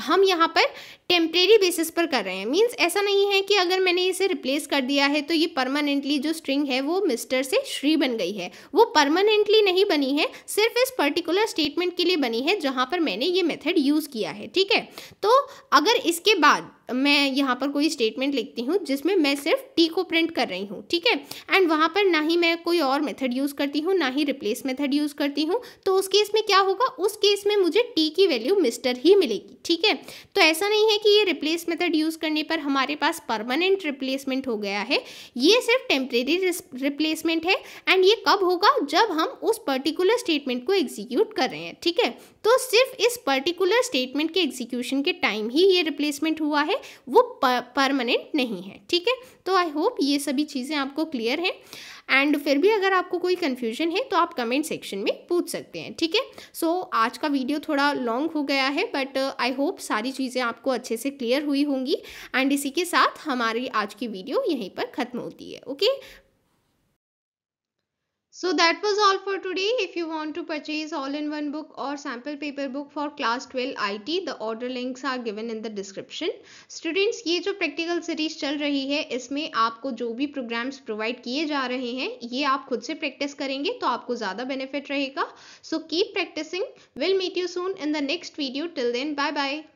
हम यहाँ पर टेम्परेरी बेसिस पर कर रहे हैं। मींस ऐसा नहीं है कि अगर मैंने इसे रिप्लेस कर दिया है तो ये परमानेंटली जो स्ट्रिंग है वो मिस्टर से श्री बन गई है। वो परमानेंटली नहीं बनी है, सिर्फ इस पर्टिकुलर स्टेटमेंट के लिए बनी है जहाँ पर मैंने ये मेथड यूज़ किया है, ठीक है। तो अगर इसके बाद मैं यहाँ पर कोई स्टेटमेंट लिखती हूँ जिसमें मैं सिर्फ टी को प्रिंट कर रही हूँ, ठीक है, एंड वहाँ पर ना ही मैं कोई और मेथड यूज़ करती हूँ, ना ही रिप्लेस मेथड यूज़ करती हूँ, तो उस केस में क्या होगा, उस केस में मुझे टी की वैल्यू मिस्टर ही मिलेगी, ठीक है। तो ऐसा नहीं है कि ये रिप्लेस मेथड यूज़ करने पर हमारे पास परमानेंट रिप्लेसमेंट हो गया है, ये सिर्फ टेम्परेरी रिप्लेसमेंट है। एंड ये कब होगा, जब हम उस पर्टिकुलर स्टेटमेंट को एग्जीक्यूट कर रहे हैं, ठीक है। तो सिर्फ इस पर्टिकुलर स्टेटमेंट के एग्जीक्यूशन के टाइम ही ये रिप्लेसमेंट हुआ है, वो परमानेंट नहीं है, ठीक है। तो आई होप ये सभी चीज़ें आपको क्लियर हैं। एंड फिर भी अगर आपको कोई कन्फ्यूजन है तो आप कमेंट सेक्शन में पूछ सकते हैं, ठीक है। आज का वीडियो थोड़ा लॉन्ग हो गया है, बट आई होप सारी चीज़ें आपको अच्छे से क्लियर हुई होंगी। एंड इसी के साथ हमारी आज की वीडियो यहीं पर ख़त्म होती है, okay. So that was all for today. If you want to purchase all-in-one book or sample paper book for class 12 IT, the order links are given in the description. Students, ये जो practical series चल रही है, इसमें आपको जो भी programs provide किए जा रहे हैं, ये आप खुद से practice करेंगे तो आपको ज़्यादा benefit रहेगा. So keep practicing. We'll meet you soon in the next video. Till then, bye bye.